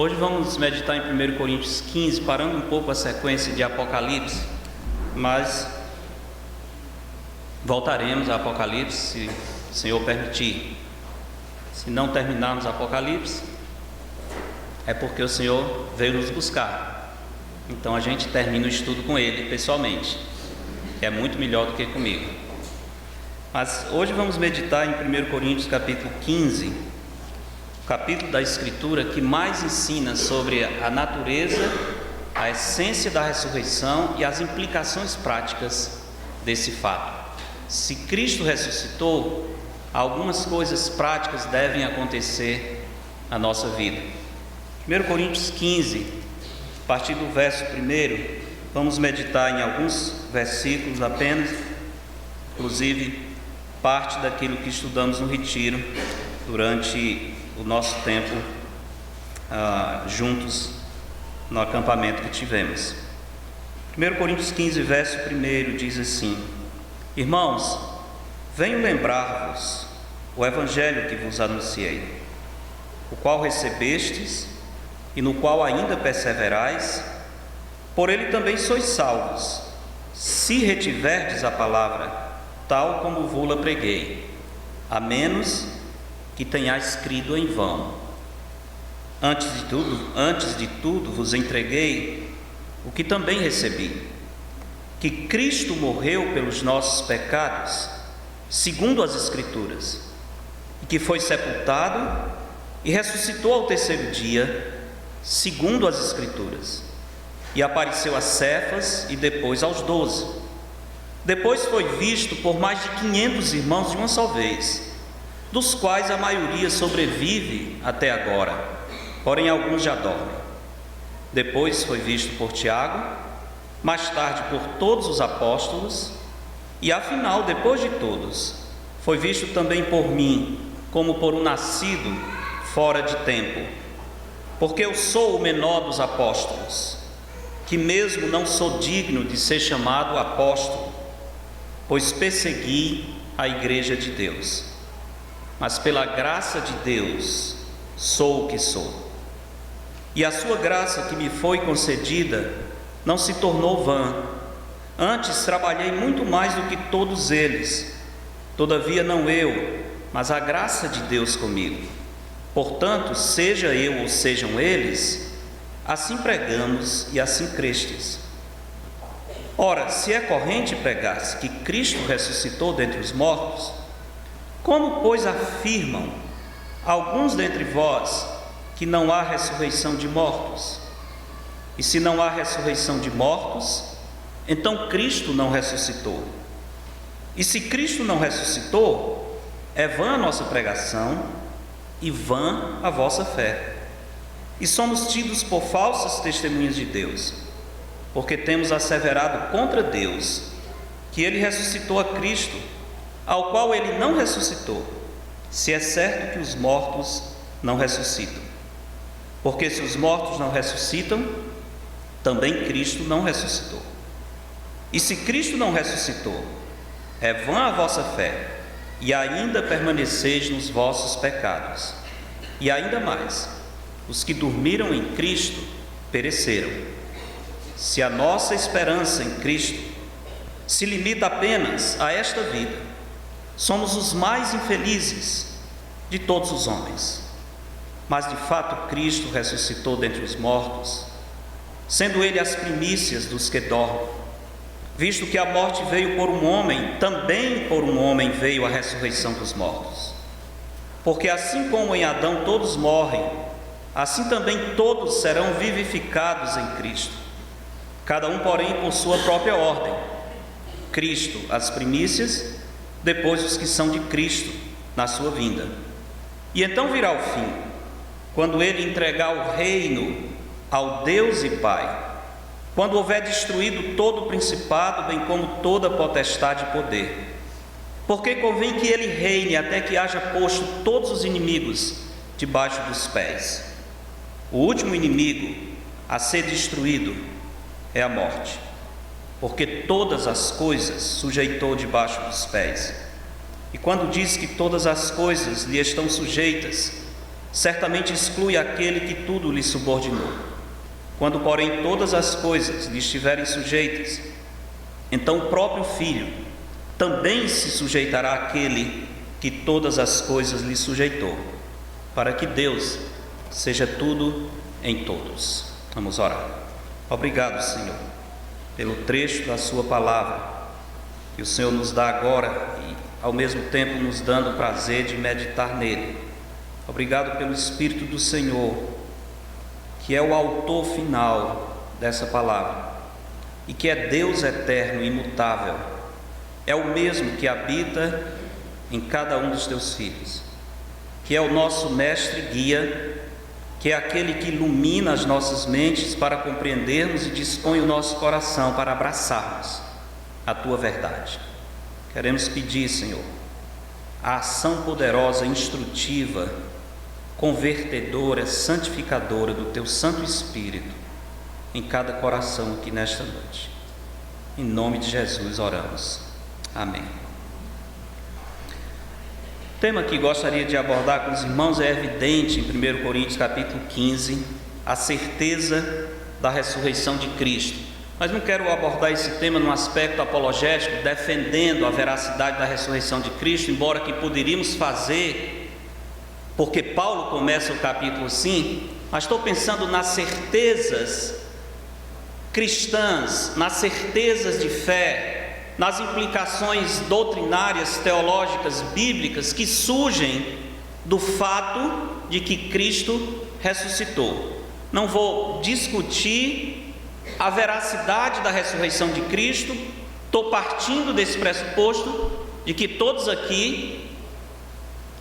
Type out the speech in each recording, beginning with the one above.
Hoje vamos meditar em 1 Coríntios 15, parando um pouco a sequência de Apocalipse, mas voltaremos a Apocalipse se o Senhor permitir. Se não terminarmos Apocalipse, é porque o Senhor veio nos buscar. Então a gente termina o estudo com Ele pessoalmente, que é muito melhor do que comigo. Mas hoje vamos meditar em 1 Coríntios capítulo 15, capítulo da Escritura que mais ensina sobre a natureza, a essência da ressurreição e as implicações práticas desse fato. Se Cristo ressuscitou, algumas coisas práticas devem acontecer na nossa vida. 1 Coríntios 15, a partir do verso 1, vamos meditar em alguns versículos apenas, inclusive parte daquilo que estudamos no retiro durante o nosso tempo juntos no acampamento que tivemos. 1 Coríntios 15, verso 1 diz assim: Irmãos, venho lembrar-vos o evangelho que vos anunciei, o qual recebestes e no qual ainda perseverais, por ele também sois salvos, se retiverdes a palavra, tal como vou-la preguei, a menos que tenhais crido em vão. Antes de tudo vos entreguei o que também recebi, que Cristo morreu pelos nossos pecados, segundo as Escrituras, e que foi sepultado e ressuscitou ao terceiro dia, segundo as Escrituras, e apareceu a Cefas e depois aos 12. Depois foi visto por mais de 500 irmãos de uma só vez, dos quais a maioria sobrevive até agora, porém alguns já dormem. Depois foi visto por Tiago, mais tarde por todos os apóstolos, e afinal, depois de todos, foi visto também por mim, como por um nascido fora de tempo, porque eu sou o menor dos apóstolos, que mesmo não sou digno de ser chamado apóstolo, pois persegui a igreja de Deus. Mas pela graça de Deus sou o que sou. E a sua graça que me foi concedida não se tornou vã. Antes trabalhei muito mais do que todos eles. Todavia não eu, mas a graça de Deus comigo. Portanto, seja eu ou sejam eles, assim pregamos e assim crestes. Ora, se é corrente pregar-se que Cristo ressuscitou dentre os mortos, como, pois, afirmam alguns dentre vós que não há ressurreição de mortos? E se não há ressurreição de mortos, então Cristo não ressuscitou. E se Cristo não ressuscitou, é vã a nossa pregação e vã a vossa fé. E somos tidos por falsas testemunhas de Deus, porque temos asseverado contra Deus que Ele ressuscitou a Cristo, ao qual Ele não ressuscitou, se é certo que os mortos não ressuscitam. Porque se os mortos não ressuscitam, também Cristo não ressuscitou. E se Cristo não ressuscitou, é vã a vossa fé, e ainda permaneceis nos vossos pecados. E ainda mais, os que dormiram em Cristo pereceram. Se a nossa esperança em Cristo se limita apenas a esta vida, somos os mais infelizes de todos os homens. Mas de fato Cristo ressuscitou dentre os mortos, sendo Ele as primícias dos que dormem. Visto que a morte veio por um homem, também por um homem veio a ressurreição dos mortos. Porque assim como em Adão todos morrem, assim também todos serão vivificados em Cristo. Cada um, porém, por sua própria ordem. Cristo as primícias, depois os que são de Cristo na sua vinda. E então virá o fim, quando Ele entregar o reino ao Deus e Pai, quando houver destruído todo o principado, bem como toda potestade e poder. Porque convém que Ele reine até que haja posto todos os inimigos debaixo dos pés. O último inimigo a ser destruído é a morte, porque todas as coisas sujeitou debaixo dos pés. E quando diz que todas as coisas lhe estão sujeitas, certamente exclui aquele que tudo lhe subordinou. Quando, porém, todas as coisas lhe estiverem sujeitas, então o próprio Filho também se sujeitará àquele que todas as coisas lhe sujeitou, para que Deus seja tudo em todos. Vamos orar. Obrigado, Senhor, pelo trecho da sua palavra que o Senhor nos dá agora e ao mesmo tempo nos dando o prazer de meditar nele. Obrigado pelo Espírito do Senhor, que é o autor final dessa palavra e que é Deus eterno e imutável, é o mesmo que habita em cada um dos teus filhos, que é o nosso mestre guia, que é aquele que ilumina as nossas mentes para compreendermos e dispõe o nosso coração para abraçarmos a tua verdade. Queremos pedir, Senhor, a ação poderosa, instrutiva, convertedora, santificadora do teu Santo Espírito em cada coração aqui nesta noite. Em nome de Jesus oramos. Amém. O tema que gostaria de abordar com os irmãos é evidente em 1 Coríntios capítulo 15, a certeza da ressurreição de Cristo. Mas não quero abordar esse tema num aspecto apologético, defendendo a veracidade da ressurreição de Cristo, embora que poderíamos fazer, porque Paulo começa o capítulo assim, mas estou pensando nas certezas cristãs, nas certezas de fé, nas implicações doutrinárias, teológicas, bíblicas que surgem do fato de que Cristo ressuscitou. Não vou discutir a veracidade da ressurreição de Cristo, estou partindo desse pressuposto de que todos aqui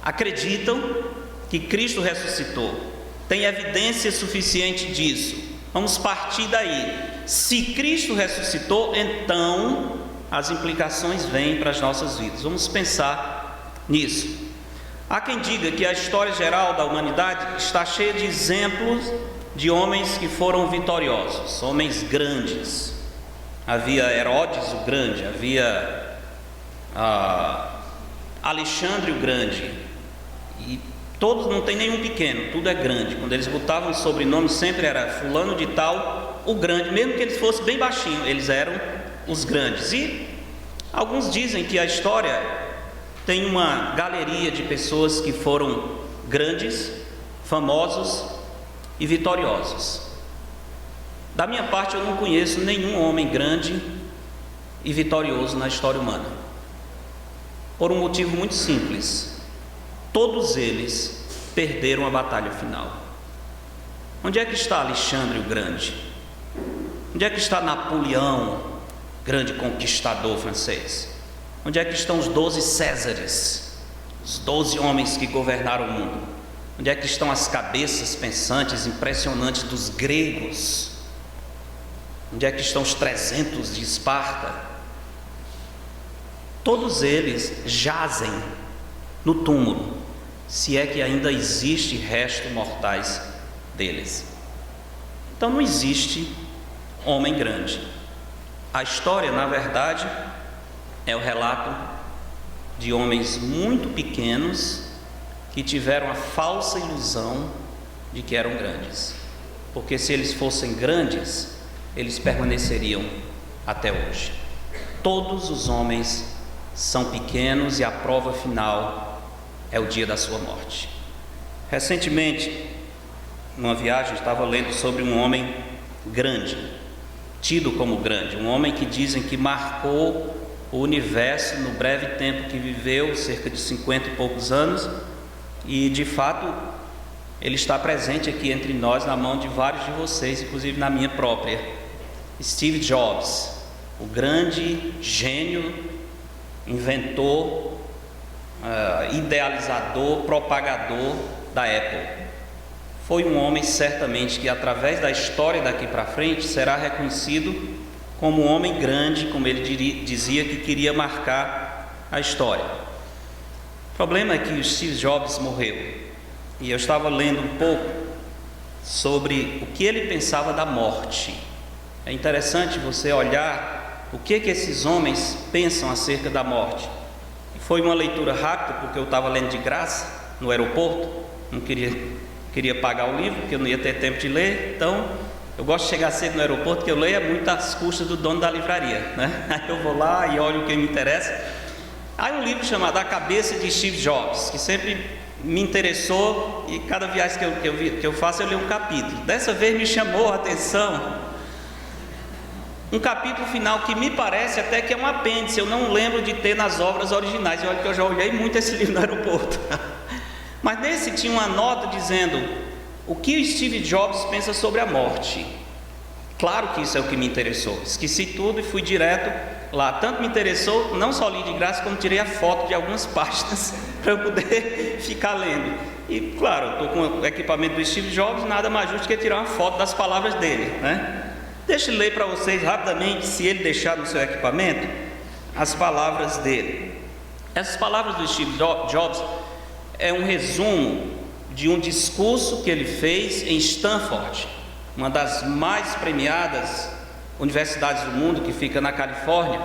acreditam que Cristo ressuscitou, tem evidência suficiente disso. Vamos partir daí. Se Cristo ressuscitou, então as implicações vêm para as nossas vidas. Vamos pensar nisso. Há quem diga que a história geral da humanidade está cheia de exemplos de homens que foram vitoriosos, homens grandes. Havia Herodes o Grande, havia Alexandre o Grande, e todos, não tem nenhum pequeno, tudo é grande. Quando eles botavam sobrenome, sempre era fulano de tal, o grande, mesmo que eles fossem bem baixinhos, eles eram os grandes. E alguns dizem que a história tem uma galeria de pessoas que foram grandes, famosos e vitoriosos. Da minha parte, eu não conheço nenhum homem grande e vitorioso na história humana, por um motivo muito simples: todos eles perderam a batalha final. Onde é que está Alexandre o Grande? Onde é que está Napoleão, grande conquistador francês? Onde é que estão os 12 Césares, os 12 homens que governaram o mundo? Onde é que estão as cabeças pensantes impressionantes dos gregos? Onde é que estão os 300 de Esparta? Todos eles jazem no túmulo, se é que ainda existe restos mortais deles. Então não existe homem grande. A história, na verdade, é o relato de homens muito pequenos que tiveram a falsa ilusão de que eram grandes, porque se eles fossem grandes, eles permaneceriam até hoje. Todos os homens são pequenos e a prova final é o dia da sua morte. Recentemente, numa viagem, estava lendo sobre um homem grande, tido como grande, um homem que dizem que marcou o universo no breve tempo que viveu, cerca de 50 e poucos anos, e de fato ele está presente aqui entre nós, na mão de vários de vocês, inclusive na minha própria. Steve Jobs, o grande gênio, inventor, idealizador, propagador da Apple. Foi um homem certamente que, através da história daqui para frente, será reconhecido como um homem grande, como ele dizia que queria marcar a história. O problema é que o Steve Jobs morreu, e eu estava lendo um pouco sobre o que ele pensava da morte. É interessante você olhar o que esses homens pensam acerca da morte. Foi uma leitura rápida, porque eu estava lendo de graça no aeroporto, não queria pagar o livro, porque eu não ia ter tempo de ler. Então, eu gosto de chegar cedo no aeroporto, porque eu leio muito às custas do dono da livraria, né? Aí eu vou lá e olho o que me interessa. Aí um livro chamado A Cabeça de Steve Jobs, que sempre me interessou, e cada viagem que eu faço eu leio um capítulo. Dessa vez me chamou a atenção um capítulo final que me parece até que é um apêndice, eu não lembro de ter nas obras originais. E olha que eu já olhei muito esse livro no aeroporto. Mas nesse tinha uma nota dizendo o que o Steve Jobs pensa sobre a morte. Claro que isso é o que me interessou. Esqueci tudo e fui direto lá. Tanto me interessou, não só li de graça, como tirei a foto de algumas páginas para eu poder ficar lendo. E claro, estou com o equipamento do Steve Jobs, nada mais justo que tirar uma foto das palavras dele, né? Deixa eu ler para vocês rapidamente, se ele deixar no seu equipamento, as palavras dele. Essas palavras do Steve Jobs é um resumo de um discurso que ele fez em Stanford, uma das mais premiadas universidades do mundo, que fica na Califórnia,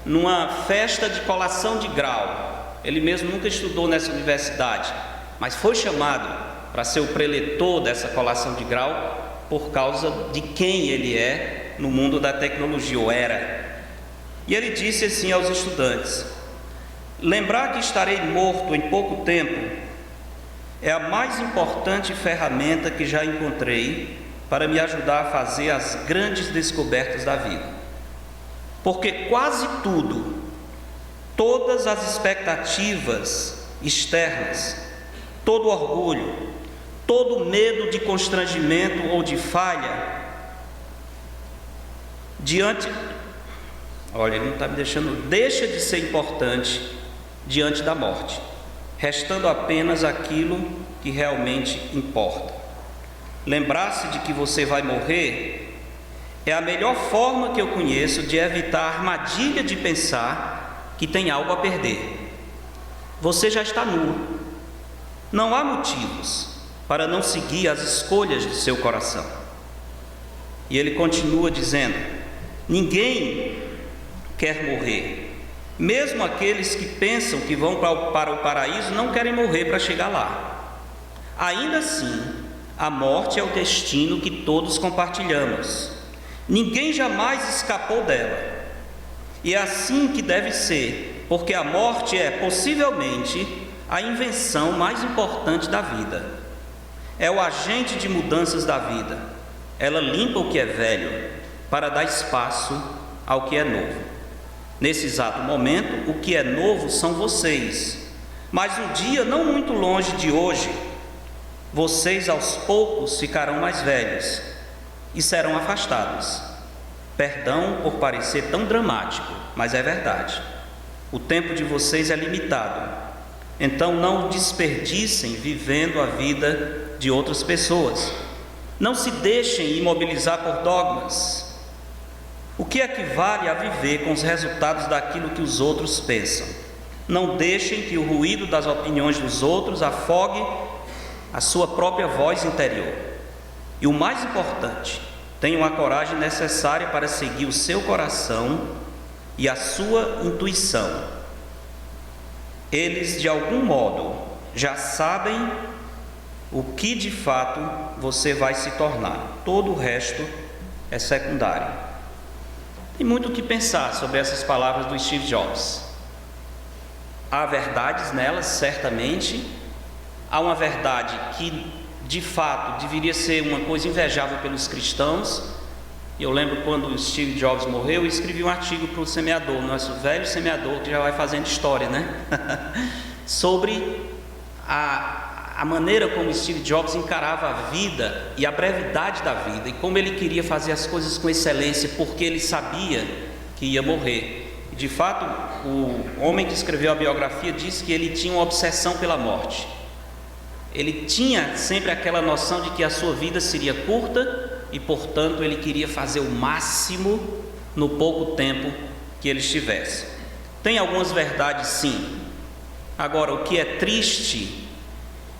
numa festa de colação de grau. Ele mesmo nunca estudou nessa universidade, mas foi chamado para ser o preletor dessa colação de grau por causa de quem ele é no mundo da tecnologia, ou era. E ele disse assim aos estudantes: lembrar que estarei morto em pouco tempo é a mais importante ferramenta que já encontrei para me ajudar a fazer as grandes descobertas da vida. Porque quase tudo, todas as expectativas externas, todo orgulho, todo medo de constrangimento ou de falha, olha, ele não está me deixando, deixa de ser importante diante da morte, restando apenas aquilo que realmente importa. Lembrar-se de que você vai morrer é a melhor forma que eu conheço de evitar a armadilha de pensar que tem algo a perder. Você já está nu. Não há motivos para não seguir as escolhas do seu coração. E ele continua dizendo: ninguém quer morrer. Mesmo aqueles que pensam que vão para o paraíso não querem morrer para chegar lá. Ainda assim, a morte é o destino que todos compartilhamos. Ninguém jamais escapou dela. E é assim que deve ser, porque a morte é possivelmente a invenção mais importante da vida. É o agente de mudanças da vida. Ela limpa o que é velho para dar espaço ao que é novo. Nesse exato momento, o que é novo são vocês. Mas um dia não muito longe de hoje, vocês aos poucos ficarão mais velhos e serão afastados. Perdão por parecer tão dramático, mas é verdade. O tempo de vocês é limitado. Então não desperdicem vivendo a vida de outras pessoas. Não se deixem imobilizar por dogmas. O que equivale a viver com os resultados daquilo que os outros pensam? Não deixem que o ruído das opiniões dos outros afogue a sua própria voz interior. E o mais importante, tenham a coragem necessária para seguir o seu coração e a sua intuição. Eles, de algum modo, já sabem o que de fato você vai se tornar. Todo o resto é secundário. Tem muito o que pensar sobre essas palavras do Steve Jobs. Há verdades nelas, certamente. Há uma verdade que, de fato, deveria ser uma coisa invejável pelos cristãos. Eu lembro quando o Steve Jobs morreu, eu escrevi um artigo para o Semeador, nosso velho Semeador, que já vai fazendo história, né? Sobre a maneira como Steve Jobs encarava a vida e a brevidade da vida, e como ele queria fazer as coisas com excelência, porque ele sabia que ia morrer. E, de fato, o homem que escreveu a biografia disse que ele tinha uma obsessão pela morte. Ele tinha sempre aquela noção de que a sua vida seria curta e, portanto, ele queria fazer o máximo no pouco tempo que ele estivesse. Tem algumas verdades, sim. Agora, o que é triste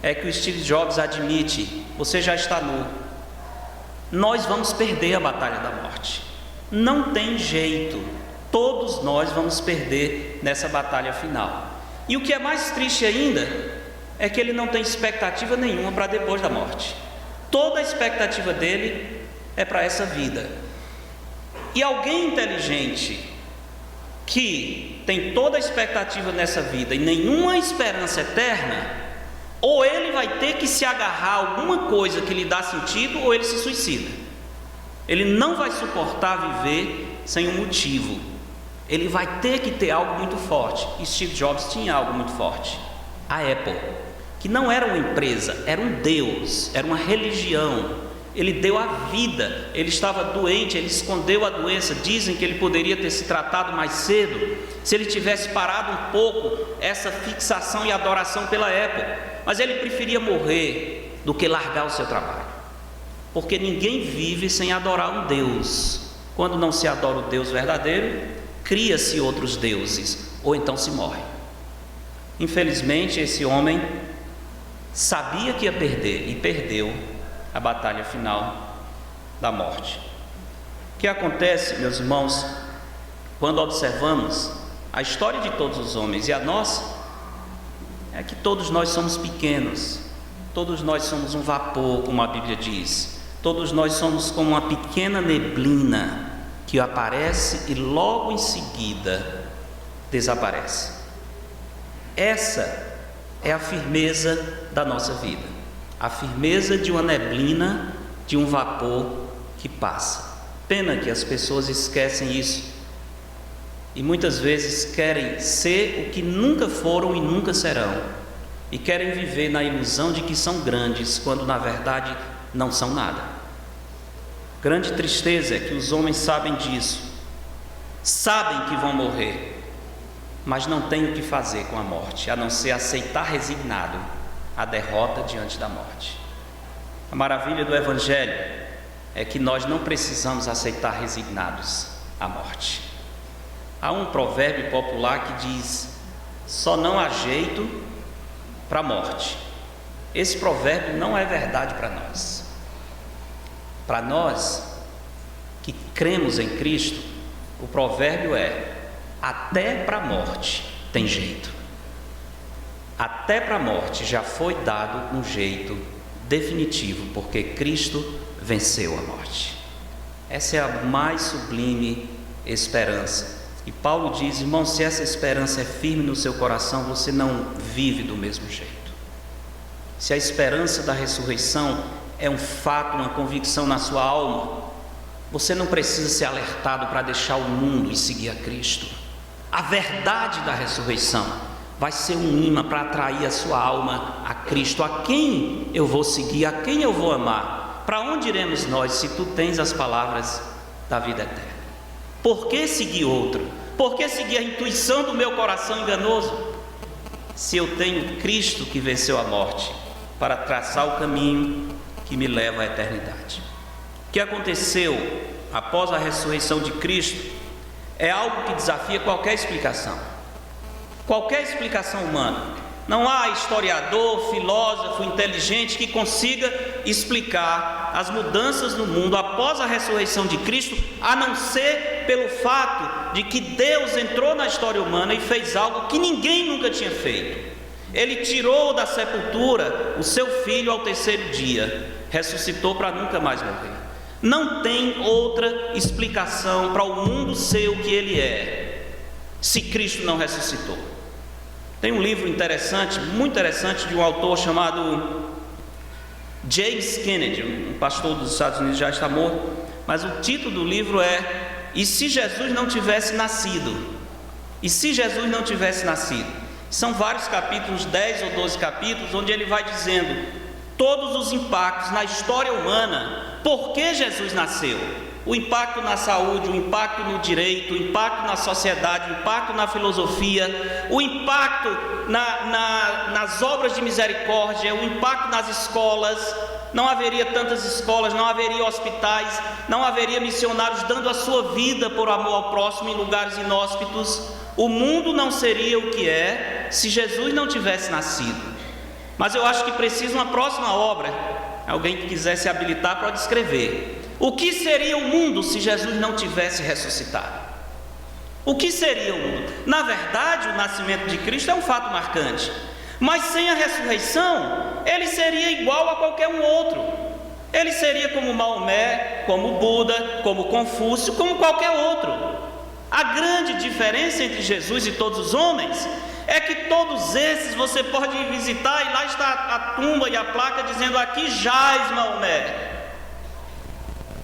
é que o Steve Jobs admite: você já está nu. Nós vamos perder a batalha da morte. Não tem jeito. Todos nós vamos perder nessa batalha final. E o que é mais triste ainda é que ele não tem expectativa nenhuma para depois da morte. Toda a expectativa dele é para essa vida. E alguém inteligente que tem toda a expectativa nessa vida e nenhuma esperança eterna, ou ele vai ter que se agarrar a alguma coisa que lhe dá sentido, ou ele se suicida. Ele não vai suportar viver sem um motivo. Ele vai ter que ter algo muito forte. E Steve Jobs tinha algo muito forte. A Apple, que não era uma empresa, era um Deus, era uma religião. Ele deu a vida. Ele estava doente, ele escondeu a doença. Dizem que ele poderia ter se tratado mais cedo, se ele tivesse parado um pouco essa fixação e adoração pela Apple. Mas ele preferia morrer do que largar o seu trabalho, porque ninguém vive sem adorar um Deus. Quando não se adora o Deus verdadeiro, cria-se outros deuses, ou então se morre. Infelizmente, esse homem sabia que ia perder e perdeu a batalha final da morte. O que acontece, meus irmãos, quando observamos a história de todos os homens e a nossa, é que todos nós somos pequenos, todos nós somos um vapor, como a Bíblia diz, todos nós somos como uma pequena neblina que aparece e logo em seguida desaparece. Essa é a firmeza da nossa vida, a firmeza de uma neblina, de um vapor que passa. Pena que as pessoas esquecem isso e muitas vezes querem ser o que nunca foram e nunca serão, e querem viver na ilusão de que são grandes, quando na verdade não são nada. Grande tristeza é que os homens sabem disso, sabem que vão morrer, mas não têm o que fazer com a morte, a não ser aceitar resignado a derrota diante da morte. A maravilha do Evangelho é que nós não precisamos aceitar resignados a morte. Há um provérbio popular que diz: só não há jeito para a morte. Esse provérbio não é verdade para nós. Para nós que cremos em Cristo, o provérbio é: até para a morte tem jeito. Até para a morte já foi dado um jeito definitivo, porque Cristo venceu a morte. Essa é a mais sublime esperança. E Paulo diz: irmão, se essa esperança é firme no seu coração, você não vive do mesmo jeito. Se a esperança da ressurreição é um fato, uma convicção na sua alma, você não precisa ser alertado para deixar o mundo e seguir a Cristo. A verdade da ressurreição vai ser um imã para atrair a sua alma a Cristo. A quem eu vou seguir? A quem eu vou amar? Para onde iremos nós se tu tens as palavras da vida eterna? Por que seguir outro? Por que seguir a intuição do meu coração enganoso? Se eu tenho Cristo que venceu a morte para traçar o caminho que me leva à eternidade. O que aconteceu após a ressurreição de Cristo é algo que desafia qualquer explicação. Qualquer explicação humana. Não há historiador, filósofo, inteligente que consiga explicar as mudanças no mundo após a ressurreição de Cristo, a não ser pelo fato de que Deus entrou na história humana e fez algo que ninguém nunca tinha feito. Ele tirou da sepultura o seu filho ao terceiro dia, ressuscitou para nunca mais morrer. Não tem outra explicação para o mundo ser o que ele é, se Cristo não ressuscitou. Tem um livro interessante, muito interessante, de um autor chamado James Kennedy, um pastor dos Estados Unidos, já está morto, mas o título do livro é: E se Jesus não tivesse nascido? E se Jesus não tivesse nascido? São vários capítulos, 10 ou 12 capítulos, onde ele vai dizendo todos os impactos na história humana, por que Jesus nasceu. O impacto na saúde, o impacto no direito, o impacto na sociedade, o impacto na filosofia, o impacto nas obras de misericórdia, o impacto nas escolas. Não haveria tantas escolas, não haveria hospitais, não haveria missionários dando a sua vida por amor ao próximo em lugares inóspitos. O mundo não seria o que é se Jesus não tivesse nascido. Mas eu acho que precisa uma próxima obra. Alguém que quiser se habilitar pode escrever: o que seria o mundo se Jesus não tivesse ressuscitado? O que seria o mundo? Na verdade, o nascimento de Cristo é um fato marcante, Mas sem a ressurreição, ele seria igual a qualquer um outro. Ele seria como Maomé, como Buda, como Confúcio, como qualquer outro. A grande diferença entre Jesus e todos os homens é que todos esses você pode ir visitar e lá está a tumba e a placa dizendo: aqui jaz Maomé.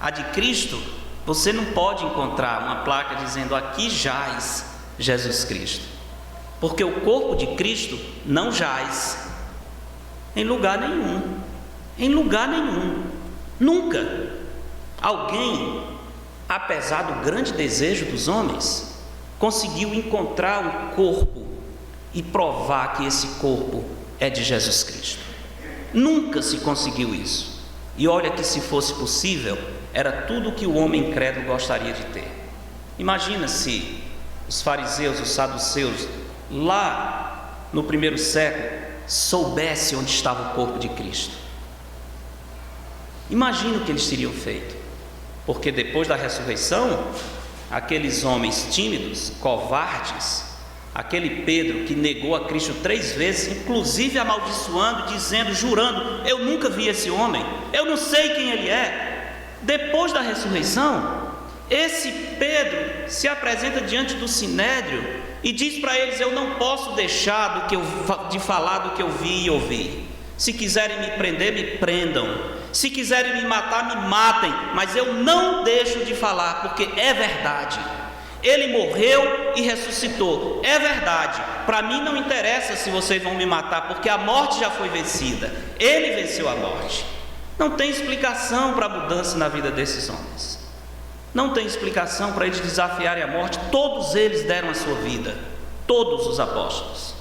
A de Cristo, você não pode encontrar uma placa dizendo: aqui jaz Jesus Cristo, porque o corpo de Cristo não jaz em lugar nenhum, nunca. Alguém, apesar do grande desejo dos homens, conseguiu encontrar um corpo e provar que esse corpo é de Jesus Cristo. Nunca se conseguiu isso. E olha que se fosse possível, era tudo o que o homem incrédulo gostaria de ter. Imagina se os fariseus, os saduceus, lá no primeiro século, soubessem onde estava o corpo de Cristo. Imagina o que eles teriam feito. Porque depois da ressurreição, aqueles homens tímidos, covardes, aquele Pedro que negou a Cristo 3 vezes, inclusive amaldiçoando, dizendo, jurando: eu nunca vi esse homem, eu não sei quem ele é. Depois da ressurreição, esse Pedro se apresenta diante do sinédrio e diz para eles: eu não posso deixar de falar do que eu vi e ouvi. Se quiserem me prender, me prendam. Se quiserem me matar, me matem. Mas eu não deixo de falar, porque é verdade. Ele morreu e ressuscitou. É verdade. Para mim não interessa se vocês vão me matar, porque a morte já foi vencida. Ele venceu a morte. Não tem explicação para a mudança na vida desses homens. Não tem explicação para eles desafiarem a morte. Todos eles deram a sua vida. Todos os apóstolos.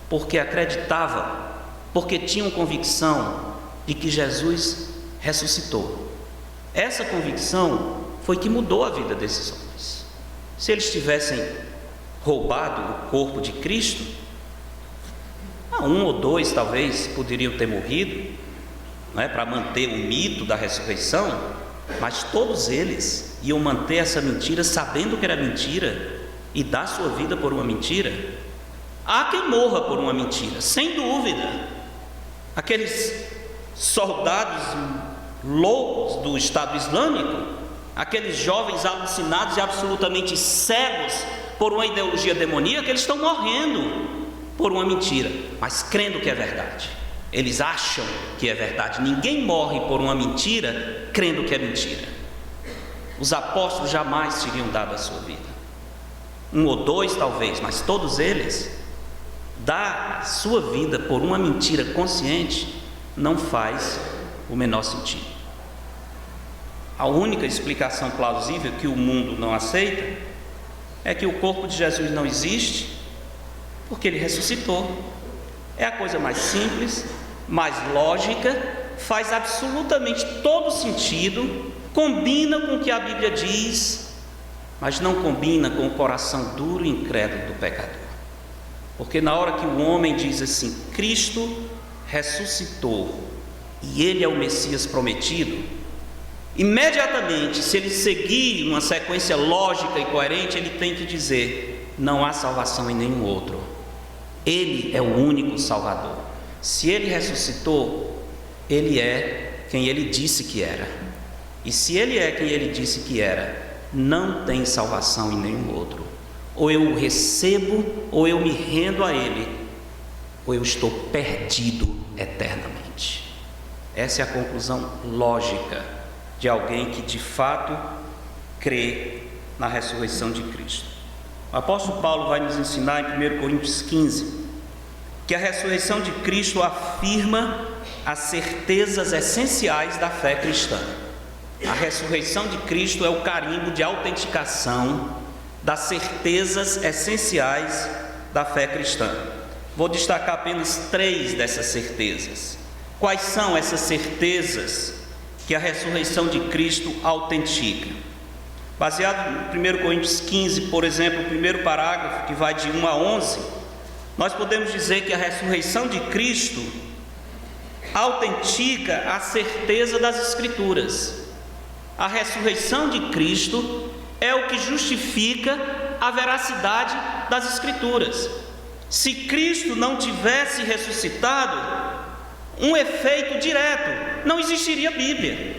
Porque acreditavam, porque tinham convicção de que Jesus ressuscitou. Essa convicção foi que mudou a vida desses homens. Se eles tivessem roubado o corpo de Cristo, 1 ou 2 talvez poderiam ter morrido, para manter o mito da ressurreição, mas todos eles iam manter essa mentira, sabendo que era mentira, e dar sua vida por uma mentira. Há quem morra por uma mentira, sem dúvida. Aqueles soldados loucos do Estado Islâmico, aqueles jovens alucinados e absolutamente cegos por uma ideologia demoníaca, eles estão morrendo por uma mentira, mas crendo que é verdade. Eles acham que é verdade. Ninguém morre por uma mentira crendo que é mentira. Os apóstolos jamais teriam dado a sua vida. 1 ou 2 talvez, mas todos eles, dar a sua vida por uma mentira consciente não faz o menor sentido. A única explicação plausível que o mundo não aceita é que o corpo de Jesus não existe porque ele ressuscitou. É a coisa mais simples, mais lógica, faz absolutamente todo sentido, combina com o que a Bíblia diz, mas não combina com o coração duro e incrédulo do pecador. Porque na hora que o homem diz assim: Cristo ressuscitou e ele é o Messias prometido, imediatamente, se ele seguir uma sequência lógica e coerente, ele tem que dizer: não há salvação em nenhum outro. Ele é o único Salvador. Se ele ressuscitou, ele é quem ele disse que era. E se ele é quem ele disse que era, não tem salvação em nenhum outro. Ou eu o recebo, ou eu me rendo a ele, ou eu estou perdido eternamente. Essa é a conclusão lógica de alguém que de fato crê na ressurreição de Cristo. O apóstolo Paulo vai nos ensinar em 1 Coríntios 15 que a ressurreição de Cristo afirma as certezas essenciais da fé cristã. A ressurreição de Cristo é o carimbo de autenticação das certezas essenciais da fé cristã. Vou destacar apenas 3 dessas certezas. Quais são essas certezas que a ressurreição de Cristo autentica? Baseado em 1 Coríntios 15, por exemplo, o primeiro parágrafo, que vai de 1 a 11, nós podemos dizer que a ressurreição de Cristo autentica a certeza das Escrituras. A ressurreição de Cristo é o que justifica a veracidade das Escrituras. Se Cristo não tivesse ressuscitado, um efeito direto, não existiria Bíblia.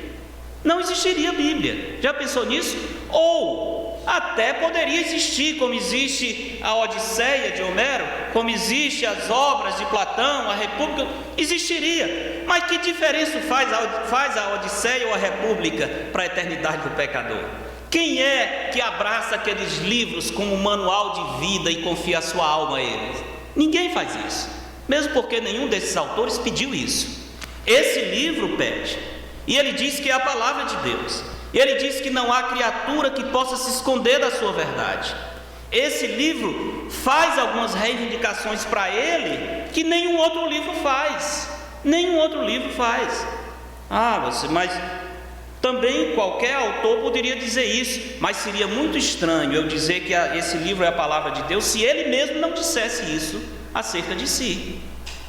Não existiria Bíblia. Já pensou nisso? Ou até poderia existir, como existe a Odisseia de Homero, como existe as obras de Platão, a República, existiria. Mas que diferença faz a Odisseia ou a República para a eternidade do pecador? Quem é que abraça aqueles livros como manual de vida e confia a sua alma a eles? Ninguém faz isso, mesmo porque nenhum desses autores pediu isso. Esse livro pede, e ele diz que é a palavra de Deus, e ele diz que não há criatura que possa se esconder da sua verdade. Esse livro faz algumas reivindicações para ele que nenhum outro livro faz. Nenhum outro livro faz. Mas também qualquer autor poderia dizer isso, mas seria muito estranho eu dizer que esse livro é a palavra de Deus se ele mesmo não dissesse isso acerca de si.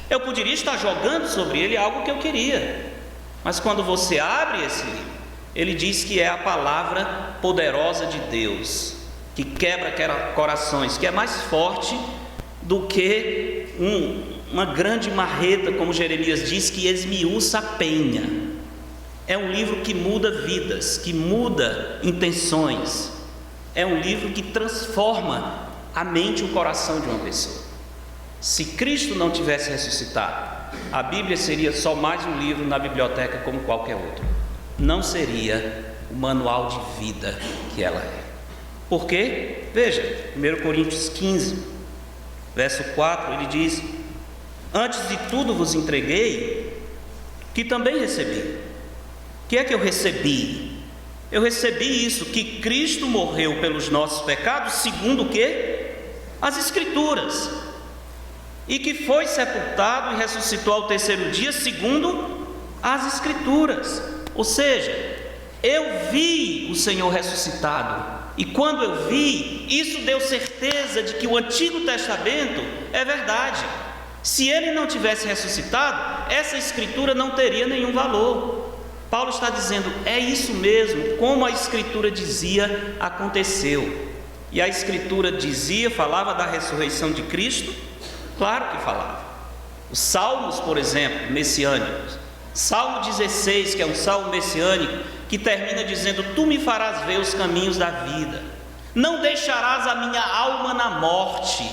Eu poderia estar jogando sobre ele algo que eu queria, mas quando você abre esse livro, ele diz que é a palavra poderosa de Deus, que quebra corações, que é mais forte do que uma grande marreta, como Jeremias diz, que esmiuça a penha. É um livro que muda vidas, que muda intenções. É um livro que transforma a mente e o coração de uma pessoa. Se Cristo não tivesse ressuscitado, a Bíblia seria só mais um livro na biblioteca como qualquer outro. Não seria o manual de vida que ela é. Por quê? Veja, 1 Coríntios 15, verso 4, ele diz: antes de tudo vos entreguei, que também recebi. O que é que eu recebi? Eu recebi isso, que Cristo morreu pelos nossos pecados, segundo o quê? As Escrituras, e que foi sepultado e ressuscitou ao terceiro dia, segundo as Escrituras. Ou seja, eu vi o Senhor ressuscitado, e quando eu vi, isso deu certeza de que o Antigo Testamento é verdade. Se ele não tivesse ressuscitado, essa Escritura não teria nenhum valor. Paulo está dizendo, é isso mesmo, como a Escritura dizia, aconteceu. E a Escritura dizia, falava da ressurreição de Cristo? Claro que falava. Os salmos, por exemplo, messiânicos, Salmo 16, que é um salmo messiânico, que termina dizendo: tu me farás ver os caminhos da vida, não deixarás a minha alma na morte,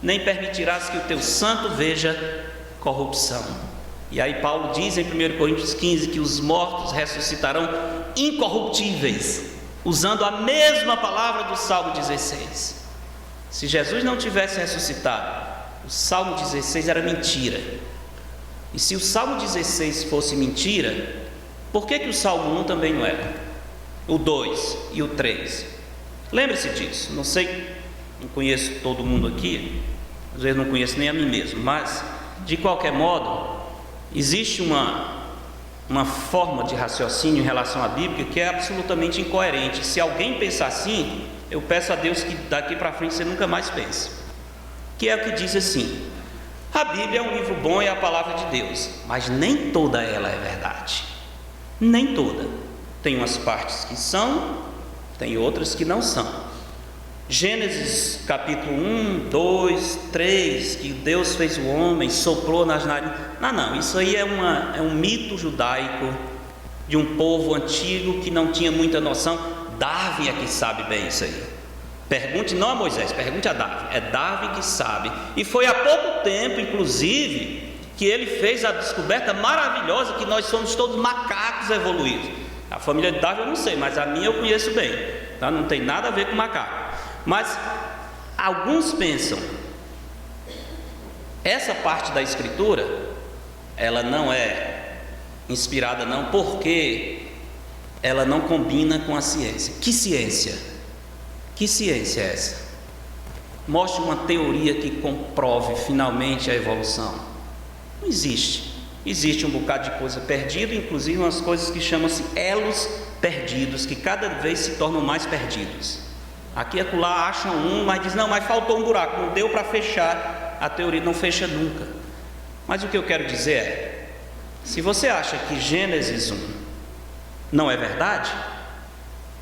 nem permitirás que o teu santo veja corrupção. E aí Paulo diz em 1 Coríntios 15 que os mortos ressuscitarão incorruptíveis, usando a mesma palavra do Salmo 16. Se Jesus não tivesse ressuscitado, o Salmo 16 era mentira. E se o Salmo 16 fosse mentira, por que o Salmo 1 também não era? O 2 e o 3. Lembre-se disso. Não sei, não conheço todo mundo aqui, às vezes não conheço nem a mim mesmo, mas de qualquer modo, existe uma forma de raciocínio em relação à Bíblia que é absolutamente incoerente. Se alguém pensar assim, eu peço a Deus que daqui para frente você nunca mais pense. Que é o que diz assim: a Bíblia é um livro bom, é a palavra de Deus, mas nem toda ela é verdade. Nem toda. Tem umas partes que são, tem outras que não são. Gênesis capítulo 1, 2, 3, que Deus fez o homem, soprou nas narinas. Não, isso aí é um mito judaico de um povo antigo que não tinha muita noção. Darwin é que sabe bem isso aí. Pergunte não a Moisés, pergunte a Darwin. É Darwin que sabe. E foi há pouco tempo, inclusive, que ele fez a descoberta maravilhosa que nós somos todos macacos evoluídos. A família de Darwin eu não sei, mas a minha eu conheço bem, tá? Não tem nada a ver com macaco. Mas alguns pensam, essa parte da Escritura, ela não é inspirada não, porque ela não combina com a ciência. Que ciência? Que ciência é essa? Mostre uma teoria que comprove finalmente a evolução. Não existe. Existe um bocado de coisa perdida, inclusive umas coisas que chamam-se elos perdidos, que cada vez se tornam mais perdidos. Aqui e acolá acham mas diz, não, mas faltou um buraco, não deu para fechar. A teoria não fecha nunca. Mas o que eu quero dizer é, se você acha que Gênesis 1 não é verdade,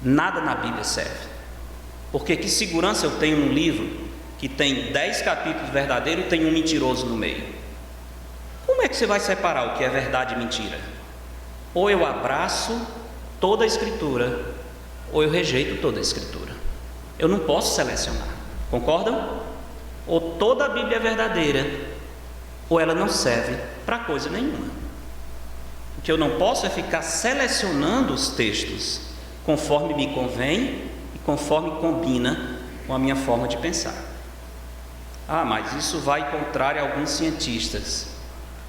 nada na Bíblia serve. Porque que segurança eu tenho num livro que tem 10 capítulos verdadeiros e tem um mentiroso no meio. Como é que você vai separar o que é verdade e mentira? Ou eu abraço toda a Escritura, ou eu rejeito toda a Escritura. Eu não posso selecionar, concordam? Ou toda a Bíblia é verdadeira, ou ela não serve para coisa nenhuma. O que eu não posso é ficar selecionando os textos conforme me convém e conforme combina com a minha forma de pensar. Ah, mas isso vai contrário a alguns cientistas.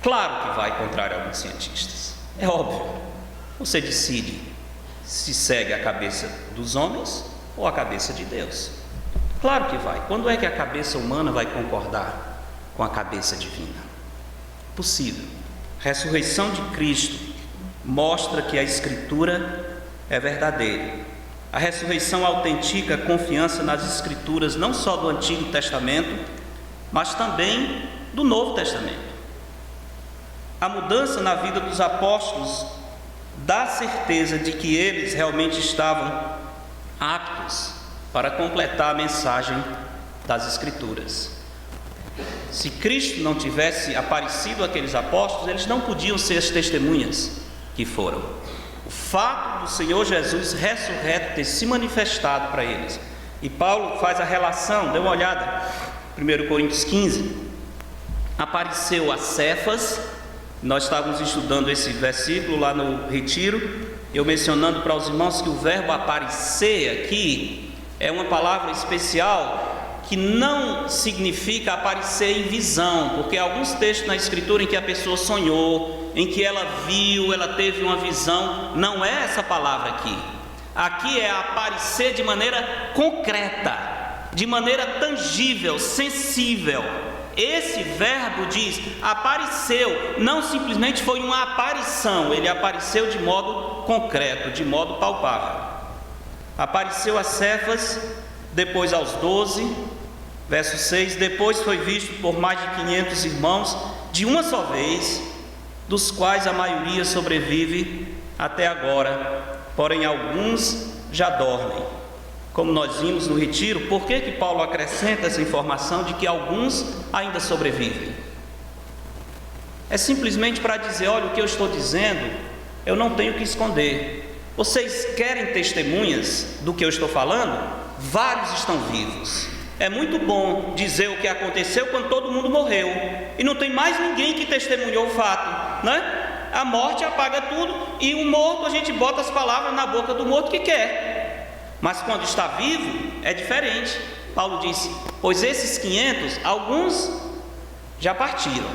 Claro que vai contrário a alguns cientistas, é óbvio. Você decide se segue a cabeça dos homens ou a cabeça de Deus. Claro que vai. Quando é que a cabeça humana vai concordar com a cabeça divina? Possível. A ressurreição de Cristo mostra que a Escritura é verdadeira. A ressurreição autentica a confiança nas Escrituras, não só do Antigo Testamento, mas também do Novo Testamento. A mudança na vida dos apóstolos dá certeza de que eles realmente estavam aptos para completar a mensagem das Escrituras. Se Cristo não tivesse aparecido àqueles apóstolos, eles não podiam ser as testemunhas que foram. O fato do Senhor Jesus ressurreto ter se manifestado para eles. E Paulo faz a relação, dê uma olhada, 1 Coríntios 15, apareceu a Cefas. Nós estávamos estudando esse versículo lá no retiro, eu mencionando para os irmãos que o verbo aparecer aqui é uma palavra especial que não significa aparecer em visão, porque há alguns textos na Escritura em que a pessoa sonhou, em que ela viu, ela teve uma visão. Não é essa palavra aqui. Aqui é aparecer de maneira concreta, de maneira tangível, sensível. Esse verbo diz apareceu, não simplesmente foi uma aparição, ele apareceu de modo concreto, de modo palpável. Apareceu a Cefas, depois aos 12, verso 6, depois foi visto por mais de 500 irmãos, de uma só vez, dos quais a maioria sobrevive até agora, porém alguns já dormem. Como nós vimos no retiro, por que Paulo acrescenta essa informação de que alguns ainda sobrevivem? É simplesmente para dizer, olha, o que eu estou dizendo, eu não tenho que esconder. Vocês querem testemunhas do que eu estou falando? Vários estão vivos. É muito bom dizer o que aconteceu quando todo mundo morreu e não tem mais ninguém que testemunhou o fato, né? A morte apaga tudo e o morto, a gente bota as palavras na boca do morto que quer. Mas quando está vivo, é diferente. Paulo disse, pois esses 500, alguns já partiram,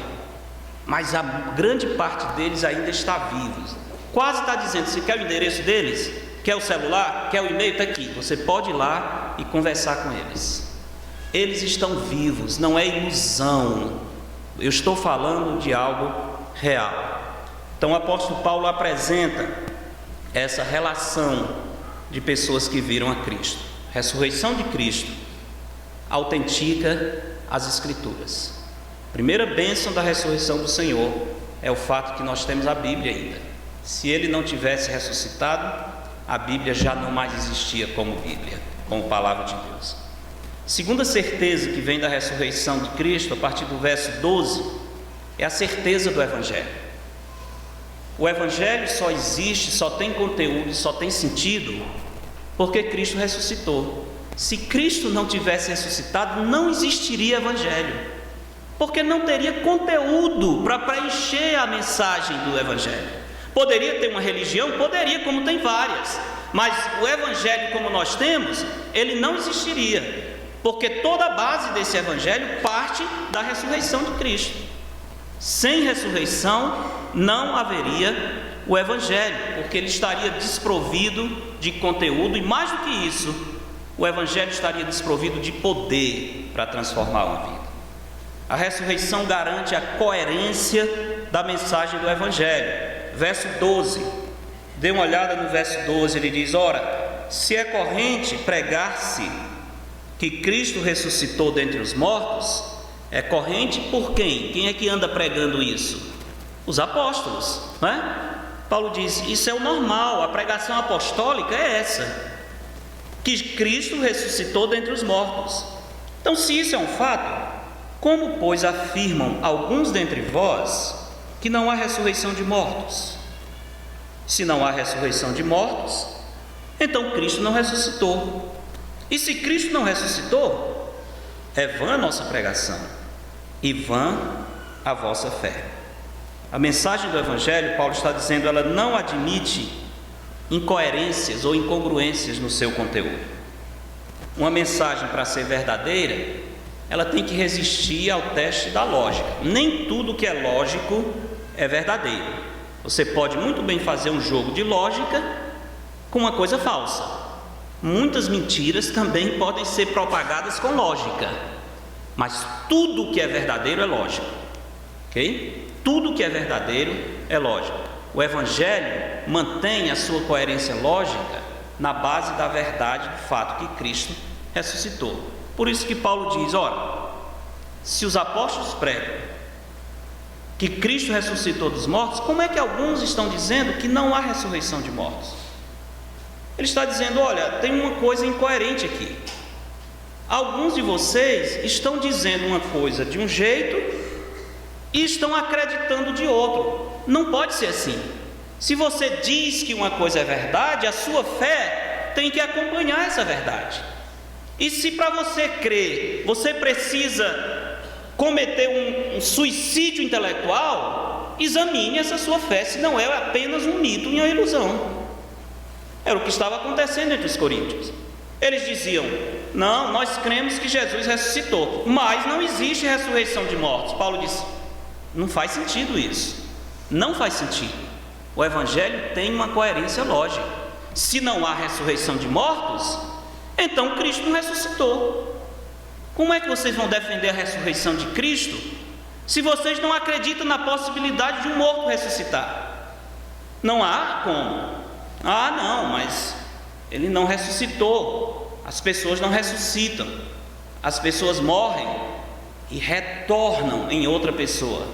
mas a grande parte deles ainda está vivos. Quase está dizendo, você quer o endereço deles? Quer o celular? Quer o e-mail? Está aqui, você pode ir lá e conversar com eles. Eles estão vivos, não é ilusão. Eu estou falando de algo real. Então o apóstolo Paulo apresenta essa relação de pessoas que viram a Cristo. A ressurreição de Cristo autentica as Escrituras. A primeira bênção da ressurreição do Senhor é o fato que nós temos a Bíblia ainda. Se Ele não tivesse ressuscitado, a Bíblia já não mais existia como Bíblia, como palavra de Deus. Segunda certeza que vem da ressurreição de Cristo, a partir do verso 12, é a certeza do Evangelho. O Evangelho só existe, só tem conteúdo e só tem sentido porque Cristo ressuscitou. Se Cristo não tivesse ressuscitado, não existiria Evangelho, porque não teria conteúdo para preencher a mensagem do Evangelho. Poderia ter uma religião? Poderia, como tem várias, mas o Evangelho como nós temos, ele não existiria, porque toda a base desse Evangelho parte da ressurreição de Cristo. Sem ressurreição não haveria o Evangelho, porque ele estaria desprovido de conteúdo, e mais do que isso, o Evangelho estaria desprovido de poder para transformar uma vida. A ressurreição garante a coerência da mensagem do Evangelho. Verso 12, dê uma olhada no verso 12, ele diz, ora, se é corrente pregar-se que Cristo ressuscitou dentre os mortos, é corrente por quem? Quem é que anda pregando isso? Os apóstolos, não é? Paulo diz, isso é o normal, a pregação apostólica é essa, que Cristo ressuscitou dentre os mortos. Então, se isso é um fato, como, pois, afirmam alguns dentre vós que não há ressurreição de mortos? Se não há ressurreição de mortos, então Cristo não ressuscitou. E se Cristo não ressuscitou, é vã a nossa pregação e vã a vossa fé. A mensagem do Evangelho, Paulo está dizendo, ela não admite incoerências ou incongruências no seu conteúdo. Uma mensagem, para ser verdadeira, ela tem que resistir ao teste da lógica. Nem tudo que é lógico é verdadeiro. Você pode muito bem fazer um jogo de lógica com uma coisa falsa. Muitas mentiras também podem ser propagadas com lógica, mas tudo que é verdadeiro é lógico, ok? Tudo que é verdadeiro é lógico. O Evangelho mantém a sua coerência lógica na base da verdade do fato que Cristo ressuscitou. Por isso que Paulo diz, ora, se os apóstolos pregam que Cristo ressuscitou dos mortos, como é que alguns estão dizendo que não há ressurreição de mortos? Ele está dizendo, olha, tem uma coisa incoerente aqui. Alguns de vocês estão dizendo uma coisa de um jeito e estão acreditando de outro. Não pode ser assim. Se você diz que uma coisa é verdade, a sua fé tem que acompanhar essa verdade. E se para você crer, você precisa cometer um suicídio intelectual, examine essa sua fé, se não é apenas um mito e uma ilusão. Era o que estava acontecendo entre os coríntios. Eles diziam, não, nós cremos que Jesus ressuscitou, mas não existe ressurreição de mortos. Paulo disse, não faz sentido isso. Não faz sentido. O Evangelho tem uma coerência lógica. Se não há ressurreição de mortos, então Cristo não ressuscitou. Como é que vocês vão defender a ressurreição de Cristo se vocês não acreditam na possibilidade de um morto ressuscitar? Não há como. Ah, não, mas ele não ressuscitou. As pessoas não ressuscitam. As pessoas morrem e retornam em outra pessoa,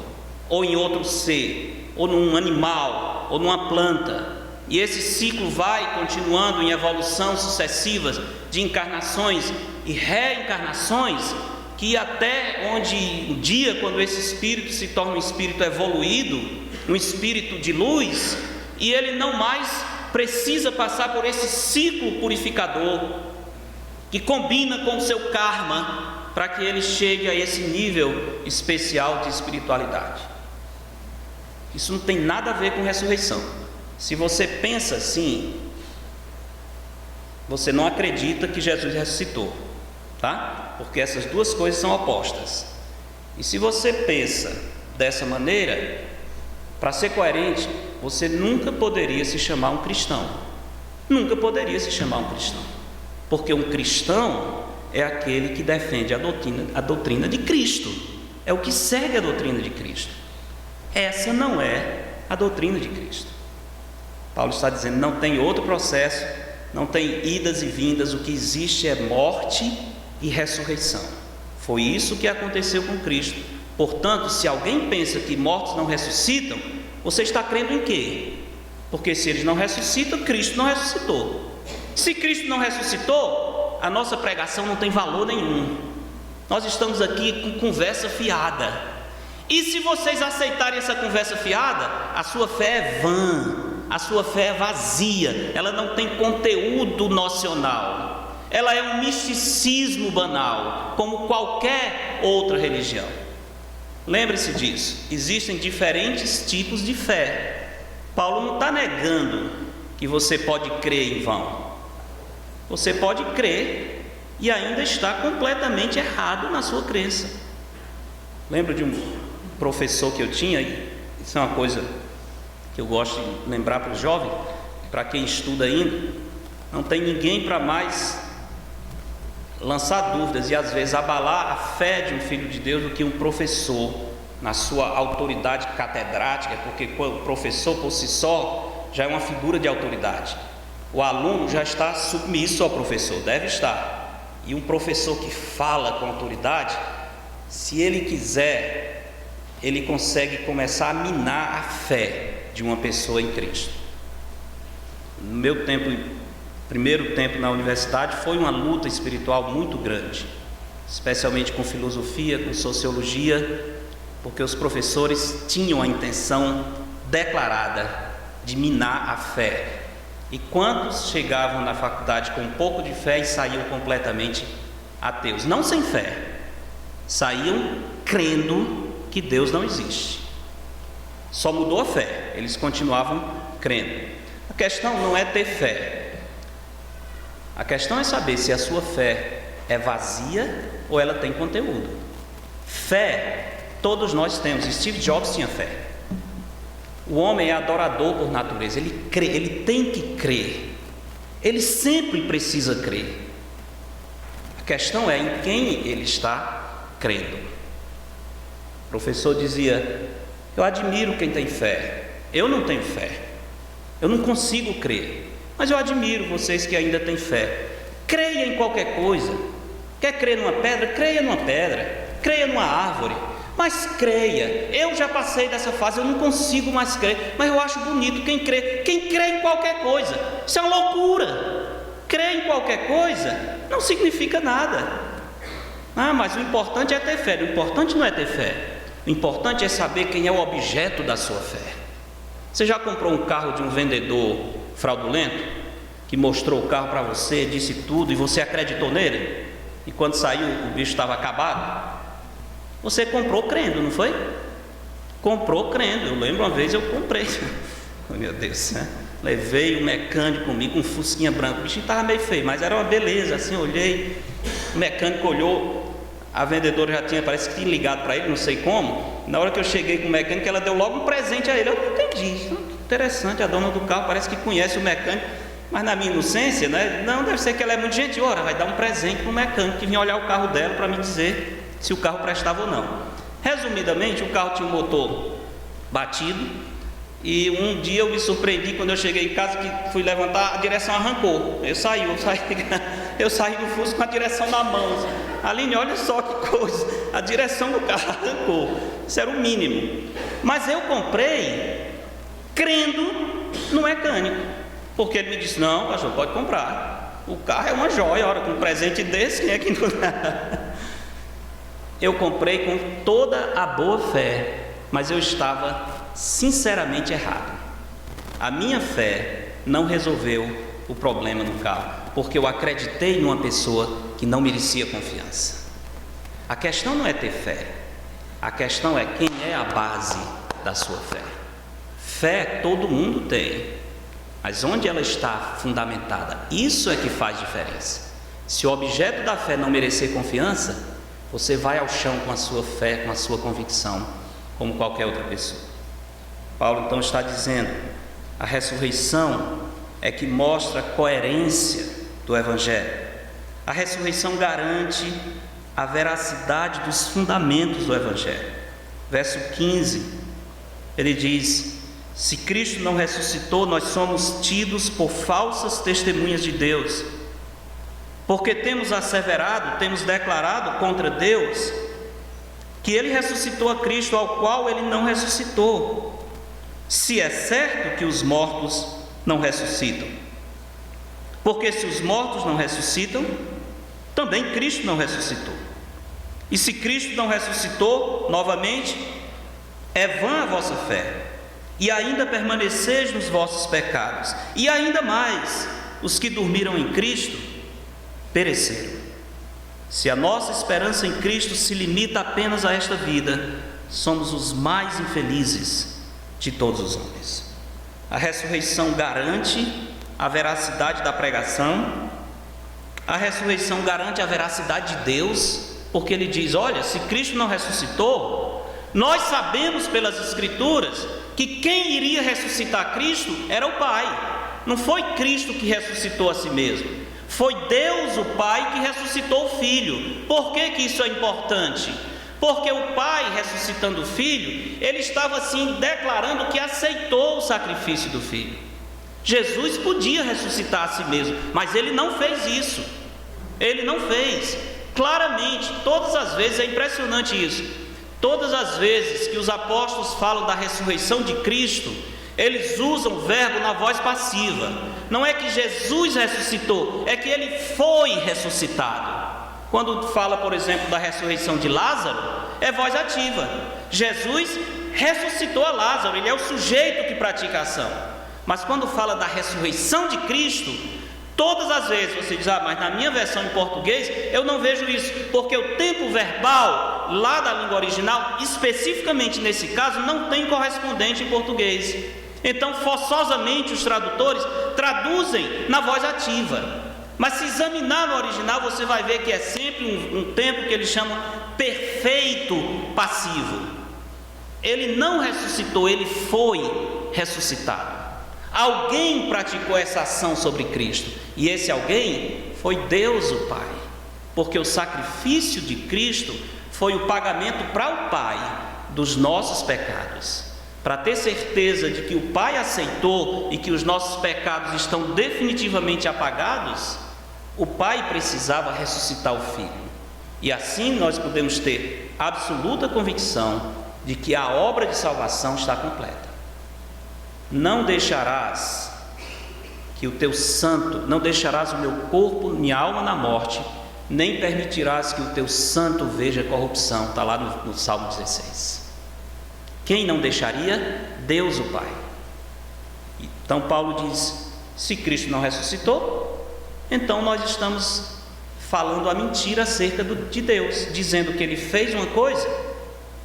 ou em outro ser, ou num animal, ou numa planta. E esse ciclo vai continuando em evolução sucessivas de encarnações e reencarnações, que até onde um dia, quando esse espírito se torna um espírito evoluído, um espírito de luz, e ele não mais precisa passar por esse ciclo purificador que combina com o seu karma para que ele chegue a esse nível especial de espiritualidade. Isso não tem nada a ver com ressurreição. Se você pensa assim, você não acredita que Jesus ressuscitou, tá? Porque essas duas coisas são opostas. E se você pensa dessa maneira, para ser coerente, você nunca poderia se chamar um cristão. Nunca poderia se chamar um cristão. Porque um cristão é aquele que defende a doutrina de Cristo. É o que segue a doutrina de Cristo. Essa não é a doutrina de Cristo. Paulo está dizendo, não tem outro processo, não tem idas e vindas, o que existe é morte e ressurreição. Foi isso que aconteceu com Cristo. Portanto, se alguém pensa que mortos não ressuscitam, você está crendo em quê? Porque se eles não ressuscitam, Cristo não ressuscitou. Se Cristo não ressuscitou, a nossa pregação não tem valor nenhum. Nós estamos aqui com conversa fiada. E se vocês aceitarem essa conversa fiada, a sua fé é vã, a sua fé é vazia, ela não tem conteúdo nocional, ela é um misticismo banal, como qualquer outra religião. Lembre-se disso, existem diferentes tipos de fé. Paulo não está negando que você pode crer em vão. Você pode crer e ainda está completamente errado na sua crença. Lembro de um professor que eu tinha, isso é uma coisa que eu gosto de lembrar para os jovens, para quem estuda ainda, não tem ninguém para mais lançar dúvidas e às vezes abalar a fé de um filho de Deus do que um professor na sua autoridade catedrática, porque o professor por si só já é uma figura de autoridade. O aluno já está submisso ao professor, deve estar. E um professor que fala com autoridade, se ele quiser, ele consegue começar a minar a fé de uma pessoa em Cristo. No meu tempo, primeiro tempo na universidade, foi uma luta espiritual muito grande. especialmente com filosofia, com sociologia, porque os professores tinham a intenção declarada de minar a fé. E quantos chegavam na faculdade com um pouco de fé e saíam completamente ateus? Não sem fé, saíam crendo que Deus não existe. Só mudou a fé, eles continuavam crendo. A questão não é ter fé, a questão é saber se a sua fé é vazia ou ela tem conteúdo. Fé, todos nós temos. Steve Jobs tinha fé. O homem é adorador por natureza, ele crê, ele tem que crer, ele sempre precisa crer. A questão é em quem ele está crendo. O professor dizia: eu admiro quem tem fé. Eu não tenho fé, eu não consigo crer, mas eu admiro vocês que ainda têm fé. Creia em qualquer coisa. Quer crer numa pedra? Creia numa pedra, creia numa árvore, mas creia. Eu já passei dessa fase, eu não consigo mais crer, mas eu acho bonito quem crê em qualquer coisa. Isso é uma loucura. Crer em qualquer coisa não significa nada. Mas o importante é ter fé. O importante não é ter fé, o importante é saber quem é o objeto da sua fé. Você já comprou um carro de um vendedor fraudulento, que mostrou o carro para você, disse tudo e você acreditou nele? E quando saiu o bicho estava acabado? Você comprou crendo, não foi? Comprou crendo. Eu lembro uma vez eu comprei. Oh, meu Deus, né? Levei o mecânico comigo, um fusquinha branco. O bichinho estava meio feio, mas era uma beleza. Assim, olhei, o mecânico olhou, a vendedora já tinha, parece que tinha ligado para ele, não sei como. Na hora que eu cheguei com o mecânico, ela deu logo um presente a ele. Eu não entendi. Interessante, a dona do carro parece que conhece o mecânico, mas na minha inocência, né? Não, deve ser que ela é muito gentil. Ora, vai dar um presente para o mecânico que vinha olhar o carro dela para me dizer se o carro prestava ou não. Resumidamente, o carro tinha um motor batido, e um dia eu me surpreendi quando eu cheguei em casa, que fui levantar, a direção arrancou. Eu saí do Fusca com a direção na mão. Aline, olha só que coisa, a direção do carro arrancou. Isso era o mínimo. Mas eu comprei crendo no mecânico, porque ele me disse: não, pastor, pode comprar, o carro é uma joia. Ora, com um presente desse, quem é que não... Eu comprei com toda a boa fé, mas eu estava sinceramente errado. A minha fé não resolveu o problema no carro, porque eu acreditei numa pessoa que não merecia confiança. A questão não é ter fé, a questão é quem é a base da sua fé. Fé todo mundo tem, mas onde ela está fundamentada, isso é que faz diferença. Se o objeto da fé não merecer confiança, você vai ao chão com a sua fé, com a sua convicção, como qualquer outra pessoa. Paulo então está dizendo: a ressurreição é que mostra a coerência do Evangelho. A ressurreição garante a veracidade dos fundamentos do Evangelho. Verso 15, ele diz: se Cristo não ressuscitou, nós somos tidos por falsas testemunhas de Deus, porque temos asseverado, temos declarado contra Deus que Ele ressuscitou a Cristo, ao qual Ele não ressuscitou, se é certo que os mortos não ressuscitam. Porque se os mortos não ressuscitam, também Cristo não ressuscitou. E se Cristo não ressuscitou, novamente, é vã a vossa fé, e ainda permaneceis nos vossos pecados. E ainda mais, os que dormiram em Cristo pereceram. Se a nossa esperança em Cristo se limita apenas a esta vida, somos os mais infelizes de todos os homens. A ressurreição garante a veracidade da pregação, a ressurreição garante a veracidade de Deus, porque Ele diz: olha, se Cristo não ressuscitou, nós sabemos pelas Escrituras que quem iria ressuscitar Cristo era o Pai. Não foi Cristo que ressuscitou a si mesmo, foi Deus o Pai que ressuscitou o Filho. Por que isso é importante? Porque o Pai, ressuscitando o Filho, Ele estava assim declarando que aceitou o sacrifício do Filho. Jesus podia ressuscitar a si mesmo, mas Ele não fez isso. Ele não fez. Claramente, todas as vezes, é impressionante isso, todas as vezes que os apóstolos falam da ressurreição de Cristo, eles usam o verbo na voz passiva. Não é que Jesus ressuscitou, é que Ele foi ressuscitado. Quando fala, por exemplo, da ressurreição de Lázaro, é voz ativa. Jesus ressuscitou a Lázaro, ele é o sujeito que pratica a ação. Mas quando fala da ressurreição de Cristo, todas as vezes você diz, mas na minha versão em português eu não vejo isso, porque o tempo verbal lá da língua original, especificamente nesse caso, não tem correspondente em português. Então, forçosamente, os tradutores traduzem na voz ativa. Mas se examinar no original, você vai ver que é sempre um tempo que eles chamam perfeito passivo. Ele não ressuscitou, ele foi ressuscitado. Alguém praticou essa ação sobre Cristo, e esse alguém foi Deus o Pai, porque o sacrifício de Cristo foi o pagamento para o Pai dos nossos pecados. Para ter certeza de que o Pai aceitou e que os nossos pecados estão definitivamente apagados, o Pai precisava ressuscitar o Filho. E assim nós podemos ter absoluta convicção de que a obra de salvação está completa. Não deixarás que o teu santo, não deixarás o meu corpo, minha alma na morte, nem permitirás que o teu santo veja corrupção. Está lá no Salmo 16. Quem não deixaria? Deus o Pai. Então Paulo diz, se Cristo não ressuscitou, então nós estamos falando a mentira acerca de Deus, dizendo que Ele fez uma coisa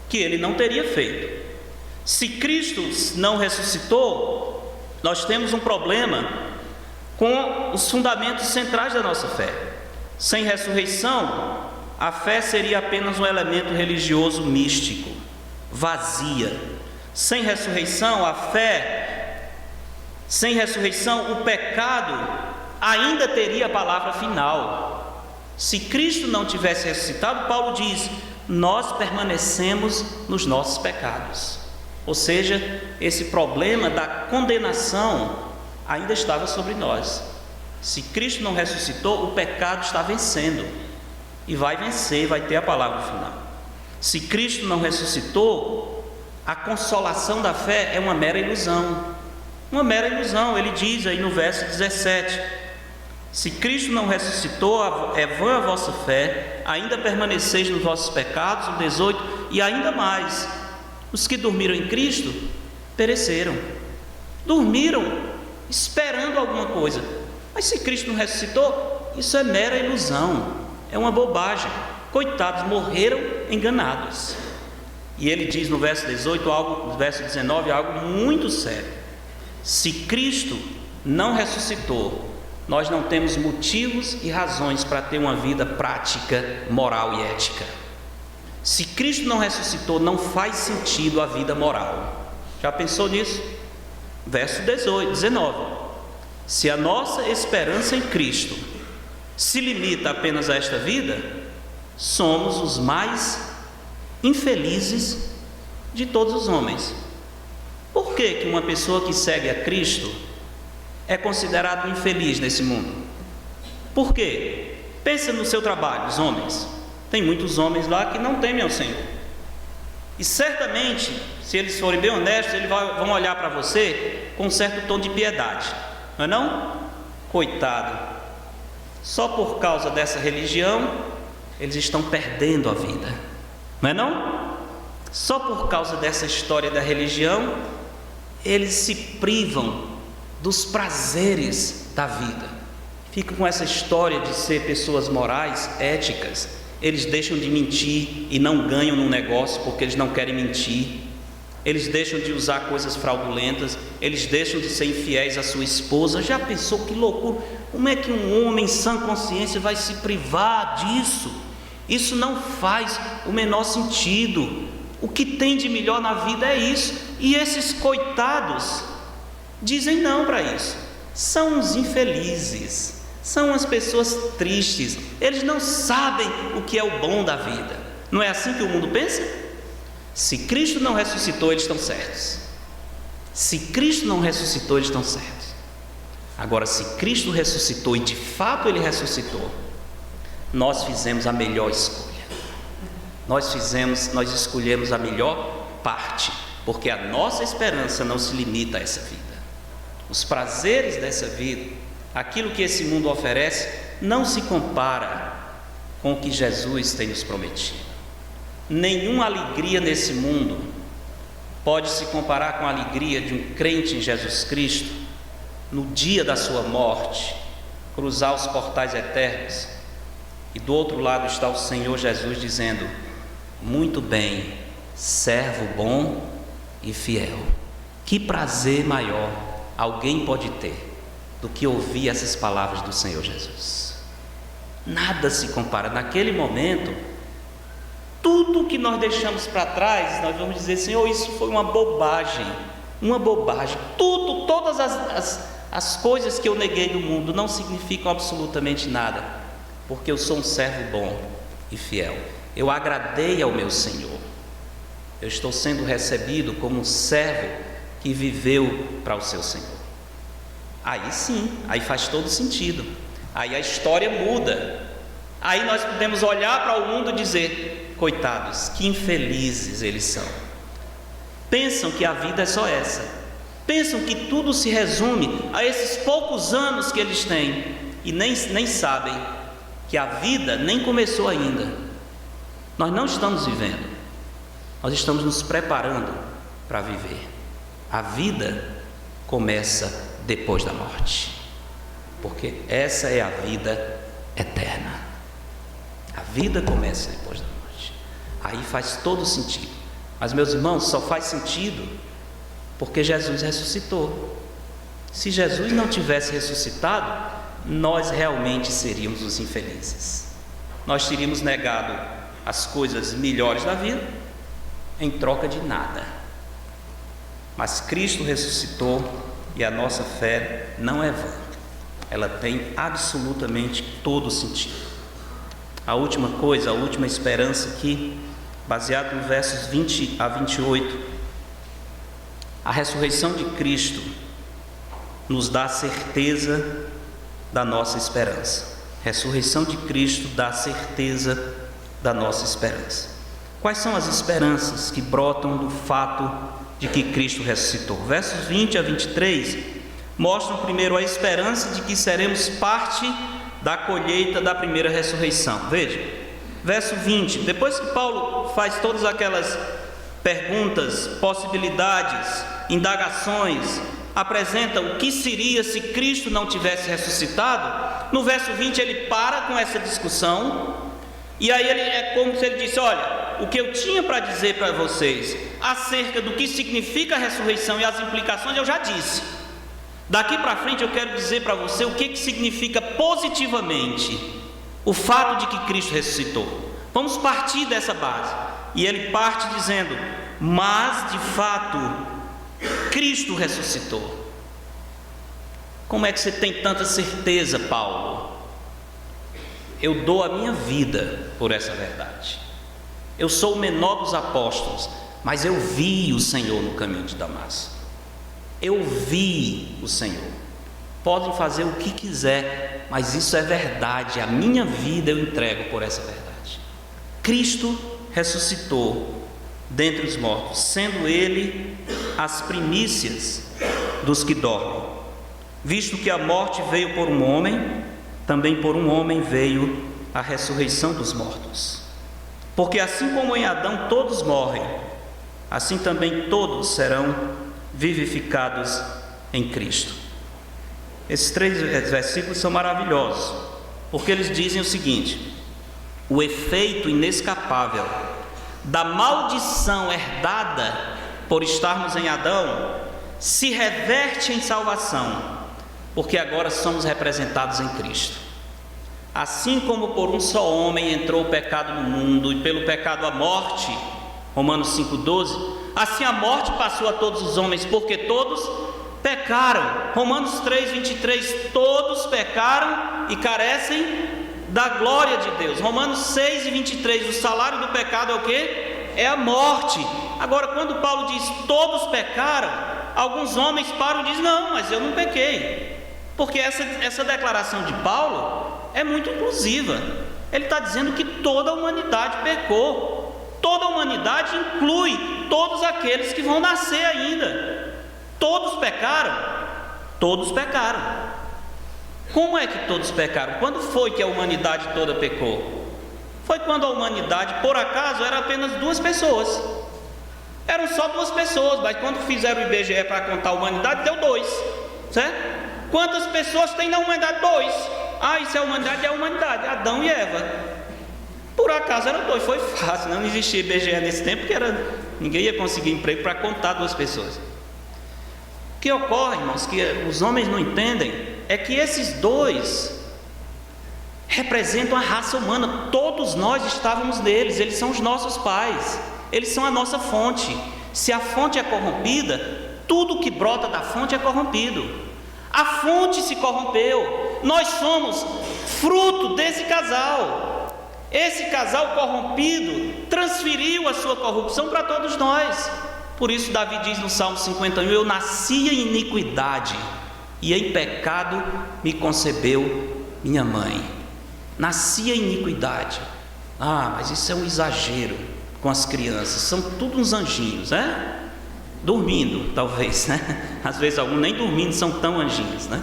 que Ele não teria feito. Se Cristo não ressuscitou, nós temos um problema com os fundamentos centrais da nossa fé. Sem ressurreição, a fé seria apenas um elemento religioso místico, vazia. Sem ressurreição, sem ressurreição, o pecado ainda teria a palavra final. Se Cristo não tivesse ressuscitado, Paulo diz, nós permanecemos nos nossos pecados. Ou seja, esse problema da condenação ainda estava sobre nós. Se Cristo não ressuscitou, o pecado está vencendo, e vai vencer, vai ter a palavra final. Se Cristo não ressuscitou, a consolação da fé é uma mera ilusão. Uma mera ilusão. Ele diz aí no verso 17, se Cristo não ressuscitou, é vã a vossa fé, ainda permaneceis nos vossos pecados. O 18, e ainda mais, os que dormiram em Cristo pereceram. Dormiram esperando alguma coisa. Mas se Cristo não ressuscitou, isso é mera ilusão, é uma bobagem. Coitados, morreram enganados. E ele diz no verso 18, no verso 19, algo muito sério. Se Cristo não ressuscitou, nós não temos motivos e razões para ter uma vida prática, moral e ética. Se Cristo não ressuscitou, não faz sentido a vida moral. Já pensou nisso? Verso 19. Se a nossa esperança em Cristo se limita apenas a esta vida, somos os mais infelizes de todos os homens. Por que uma pessoa que segue a Cristo é considerado infeliz nesse mundo? Por quê? Pensa no seu trabalho, os homens. Tem muitos homens lá que não temem ao Senhor. E certamente, se eles forem bem honestos, eles vão olhar para você com um certo tom de piedade. Não é não? Coitado. Só por causa dessa religião, eles estão perdendo a vida. Não é não? Só por causa dessa história da religião, eles se privam dos prazeres da vida. Ficam com essa história de ser pessoas morais, éticas. Eles deixam de mentir e não ganham no negócio porque eles não querem mentir. Eles deixam de usar coisas fraudulentas. Eles deixam de ser infiéis à sua esposa. Já pensou que loucura? Como é que um homem sã consciência vai se privar disso? Isso não faz o menor sentido. O que tem de melhor na vida é isso. E esses coitados dizem não para isso. São os infelizes, são as pessoas tristes. Eles não sabem o que é o bom da vida. Não é assim que o mundo pensa? Se Cristo não ressuscitou, eles estão certos. Se Cristo não ressuscitou, eles estão certos. Agora, se Cristo ressuscitou e de fato Ele ressuscitou, nós fizemos a melhor escolha. Nós escolhemos a melhor parte, porque a nossa esperança não se limita a essa vida. Os prazeres dessa vida, aquilo que esse mundo oferece, não se compara com o que Jesus tem nos prometido. Nenhuma alegria nesse mundo pode se comparar com a alegria de um crente em Jesus Cristo, no dia da sua morte, cruzar os portais eternos, e do outro lado está o Senhor Jesus dizendo: muito bem, servo bom e fiel. Que prazer maior alguém pode ter do que ouvir essas palavras do Senhor Jesus. Nada se compara. Naquele momento, tudo que nós deixamos para trás, nós vamos dizer: Senhor, isso foi uma bobagem, todas as coisas que eu neguei do mundo não significam absolutamente nada, porque eu sou um servo bom e fiel. Eu agradei ao meu Senhor, eu estou sendo recebido como um servo que viveu para o seu Senhor. Aí sim, aí faz todo sentido, aí a história muda, aí nós podemos olhar para o mundo e dizer: coitados, que infelizes eles são. Pensam que a vida é só essa, pensam que tudo se resume a esses poucos anos que eles têm, e nem sabem que a vida nem começou ainda. Nós não estamos vivendo, nós estamos nos preparando para viver. A vida começa depois da morte, porque essa é a vida eterna. A vida começa depois da morte. Aí faz todo sentido. Mas, meus irmãos, só faz sentido porque Jesus ressuscitou. Se Jesus não tivesse ressuscitado, nós realmente seríamos os infelizes. Nós teríamos negado as coisas melhores da vida em troca de nada. Mas Cristo ressuscitou e a nossa fé não é vã. Ela tem absolutamente todo sentido. A última coisa, a última esperança aqui, baseado nos versos 20 a 28, a ressurreição de Cristo nos dá a certeza da nossa esperança. A ressurreição de Cristo dá a certeza da nossa esperança. Quais são as esperanças que brotam do fato de que Cristo ressuscitou? Versos 20 a 23 mostram primeiro a esperança de que seremos parte da colheita da primeira ressurreição. Veja, verso 20, depois que Paulo faz todas aquelas perguntas, possibilidades, indagações, apresenta o que seria se Cristo não tivesse ressuscitado. No verso 20 ele para com essa discussão, e aí ele é como se ele disse: olha, o que eu tinha para dizer para vocês acerca do que significa a ressurreição e as implicações eu já disse. Daqui para frente eu quero dizer para você o que significa positivamente o fato de que Cristo ressuscitou. Vamos partir dessa base. E ele parte dizendo: mas de fato Cristo ressuscitou. Como é que você tem tanta certeza, Paulo? Eu dou a minha vida por essa verdade. Eu sou o menor dos apóstolos, mas eu vi o Senhor no caminho de Damasco. Eu vi o Senhor. Podem fazer o que quiser, mas isso é verdade. A minha vida eu entrego por essa verdade. Cristo ressuscitou dentre os mortos, sendo Ele as primícias dos que dormem. Visto que a morte veio por um homem, também por um homem veio a ressurreição dos mortos. Porque assim como em Adão todos morrem, assim também todos serão vivificados em Cristo. Esses 3 versículos são maravilhosos, porque eles dizem o seguinte: o efeito inescapável da maldição herdada por estarmos em Adão se reverte em salvação, porque agora somos representados em Cristo. Assim como por um só homem entrou o pecado no mundo, e pelo pecado a morte, Romanos 5,12, assim a morte passou a todos os homens, porque todos pecaram. Romanos 3,23, todos pecaram e carecem da glória de Deus. Romanos 6,23, o salário do pecado é o quê? É a morte. Agora, quando Paulo diz todos pecaram, alguns homens param e dizem: não, mas eu não pequei. Porque essa declaração de Paulo é muito inclusiva. Ele está dizendo que toda a humanidade pecou. Toda a humanidade inclui todos aqueles que vão nascer ainda. Todos pecaram? Todos pecaram. Como é que todos pecaram? Quando foi que a humanidade toda pecou? foi quando a humanidade, por acaso, era apenas 2 pessoas. Eram só 2 pessoas, mas quando fizeram o IBGE para contar a humanidade, deu 2, certo? Quantas pessoas tem na humanidade? 2. Isso é a humanidade, Adão e Eva. Por acaso eram 2, foi fácil, não existia IBGE nesse tempo, porque ninguém ia conseguir emprego para contar 2 pessoas. O que ocorre, irmãos, que os homens não entendem, é que esses 2 representam a raça humana. Todos nós estávamos neles, eles são os nossos pais, eles são a nossa fonte. Se a fonte é corrompida, tudo que brota da fonte é corrompido. A fonte se corrompeu, nós somos fruto desse casal. Esse casal corrompido transferiu a sua corrupção para todos nós. Por isso Davi diz no Salmo 51, eu nasci em iniquidade e em pecado me concebeu minha mãe. Nasci em iniquidade. Mas isso é um exagero com as crianças, são tudo uns anjinhos, né? Dormindo, talvez, né? Às vezes alguns nem dormindo são tão anjinhos, né?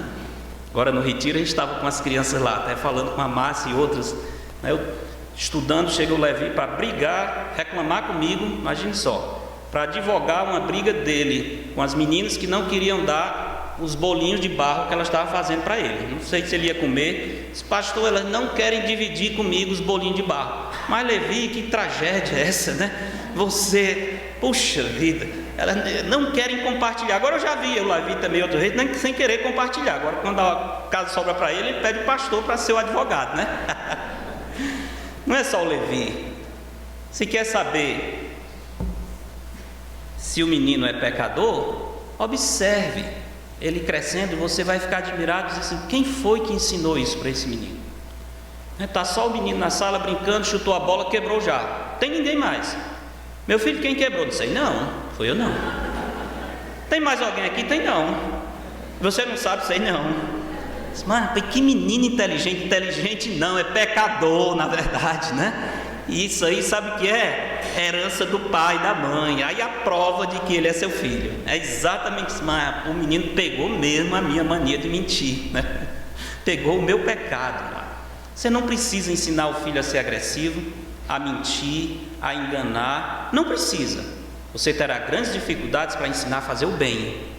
Agora no retiro a gente estava com as crianças lá, até falando com a Márcia e outras, né? Estudando, chega o Levi para brigar, reclamar comigo, imagine só, para advogar uma briga dele com as meninas que não queriam dar os bolinhos de barro que elas estavam fazendo para ele. Não sei se ele ia comer. Disse, pastor, elas não querem dividir comigo os bolinhos de barro. Mas Levi, que tragédia é essa, né? Você, puxa vida, elas não querem compartilhar. Agora eu já vi o Levi também outro jeito, nem sem querer compartilhar. Agora quando a casa sobra para ele, ele pede o pastor para ser o advogado, né? Não é só o Levi. Se quer saber se o menino é pecador, observe ele crescendo, você vai ficar admirado e dizer assim, quem foi que ensinou isso para esse menino? Está só o menino na sala brincando, chutou a bola, quebrou já, tem ninguém mais. Meu filho, quem quebrou? Não sei, não, foi eu não. Tem mais alguém aqui? Tem não. Você não sabe? Sei não. Mas que menino inteligente. Inteligente não, é pecador na verdade, né? E isso aí sabe o que é? Herança do pai e da mãe. Aí a prova de que ele é seu filho. É exatamente isso. Mas o menino pegou mesmo a minha mania de mentir, né? Pegou o meu pecado lá. Você não precisa ensinar o filho a ser agressivo, a mentir, a enganar. Não precisa. Você terá grandes dificuldades para ensinar a fazer o bem.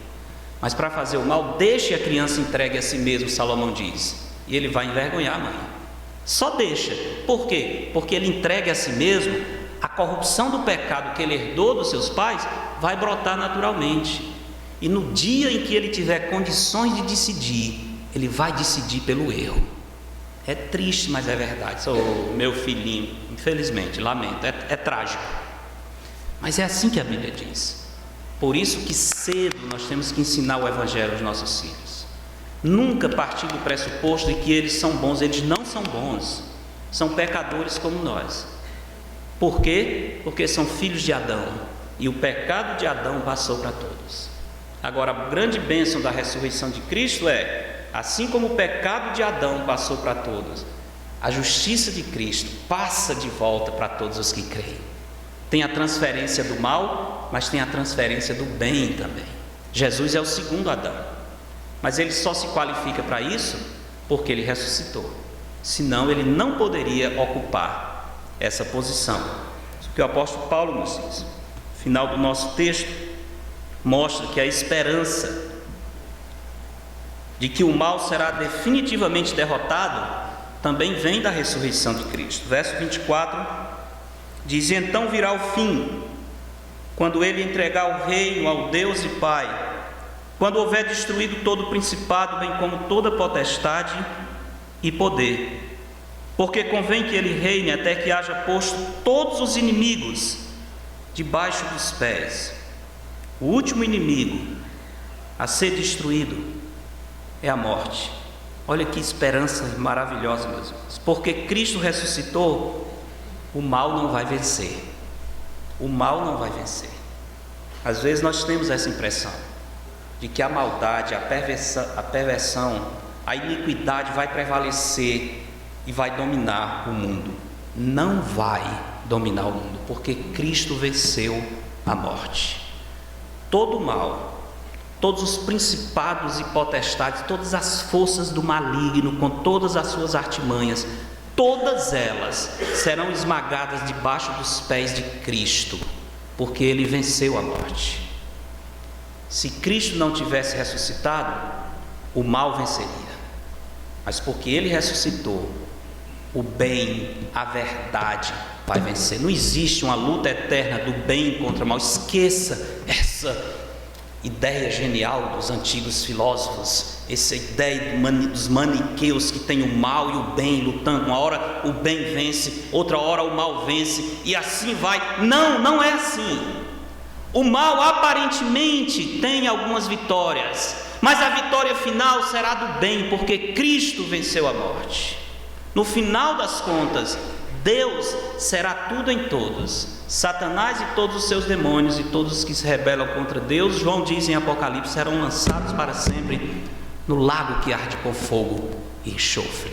Mas para fazer o mal, deixe a criança entregue a si mesmo, Salomão diz. E ele vai envergonhar a mãe. Só deixa. Por quê? Porque ele entregue a si mesmo, a corrupção do pecado que ele herdou dos seus pais vai brotar naturalmente. E no dia em que ele tiver condições de decidir, ele vai decidir pelo erro. É triste, mas é verdade. Meu filhinho, infelizmente, lamento, é trágico. Mas é assim que a Bíblia diz. Por isso que cedo nós temos que ensinar o Evangelho aos nossos filhos. Nunca partir do pressuposto de que eles são bons. Eles não são bons, são pecadores como nós. Por quê? Porque são filhos de Adão, e o pecado de Adão passou para todos. Agora, a grande bênção da ressurreição de Cristo é, assim como o pecado de Adão passou para todos, a justiça de Cristo passa de volta para todos os que creem. Tem a transferência do mal, mas tem a transferência do bem também. Jesus é o segundo Adão, mas ele só se qualifica para isso porque ele ressuscitou. Senão ele não poderia ocupar essa posição. Isso que o apóstolo Paulo nos diz. No final do nosso texto, mostra que a esperança de que o mal será definitivamente derrotado também vem da ressurreição de Cristo. Verso 24 diz: então virá o fim, quando ele entregar o reino ao Deus e Pai, quando houver destruído todo o principado, bem como toda potestade e poder, porque convém que ele reine até que haja posto todos os inimigos debaixo dos pés. O último inimigo a ser destruído é a morte. Olha que esperança maravilhosa, meus irmãos. Porque Cristo ressuscitou, o mal não vai vencer. O mal não vai vencer. Às vezes nós temos essa impressão de que a maldade, a perversão, a iniquidade vai prevalecer e vai dominar o mundo. Não vai dominar o mundo, porque Cristo venceu a morte. Todo o mal, todos os principados e potestades, todas as forças do maligno, com todas as suas artimanhas, todas elas serão esmagadas debaixo dos pés de Cristo, porque Ele venceu a morte. Se Cristo não tivesse ressuscitado, o mal venceria, mas porque Ele ressuscitou, o bem, a verdade vai vencer. Não existe uma luta eterna do bem contra o mal. Esqueça essa ideia genial dos antigos filósofos, essa ideia dos maniqueus que tem o mal e o bem lutando. Uma hora o bem vence, outra hora o mal vence, e assim vai. Não é assim. O mal aparentemente tem algumas vitórias, mas a vitória final será do bem, porque Cristo venceu a morte. No final das contas, Deus será tudo em todos. Satanás e todos os seus demônios e todos os que se rebelam contra Deus, João diz em Apocalipse, serão lançados para sempre no lago que arde com fogo e enxofre.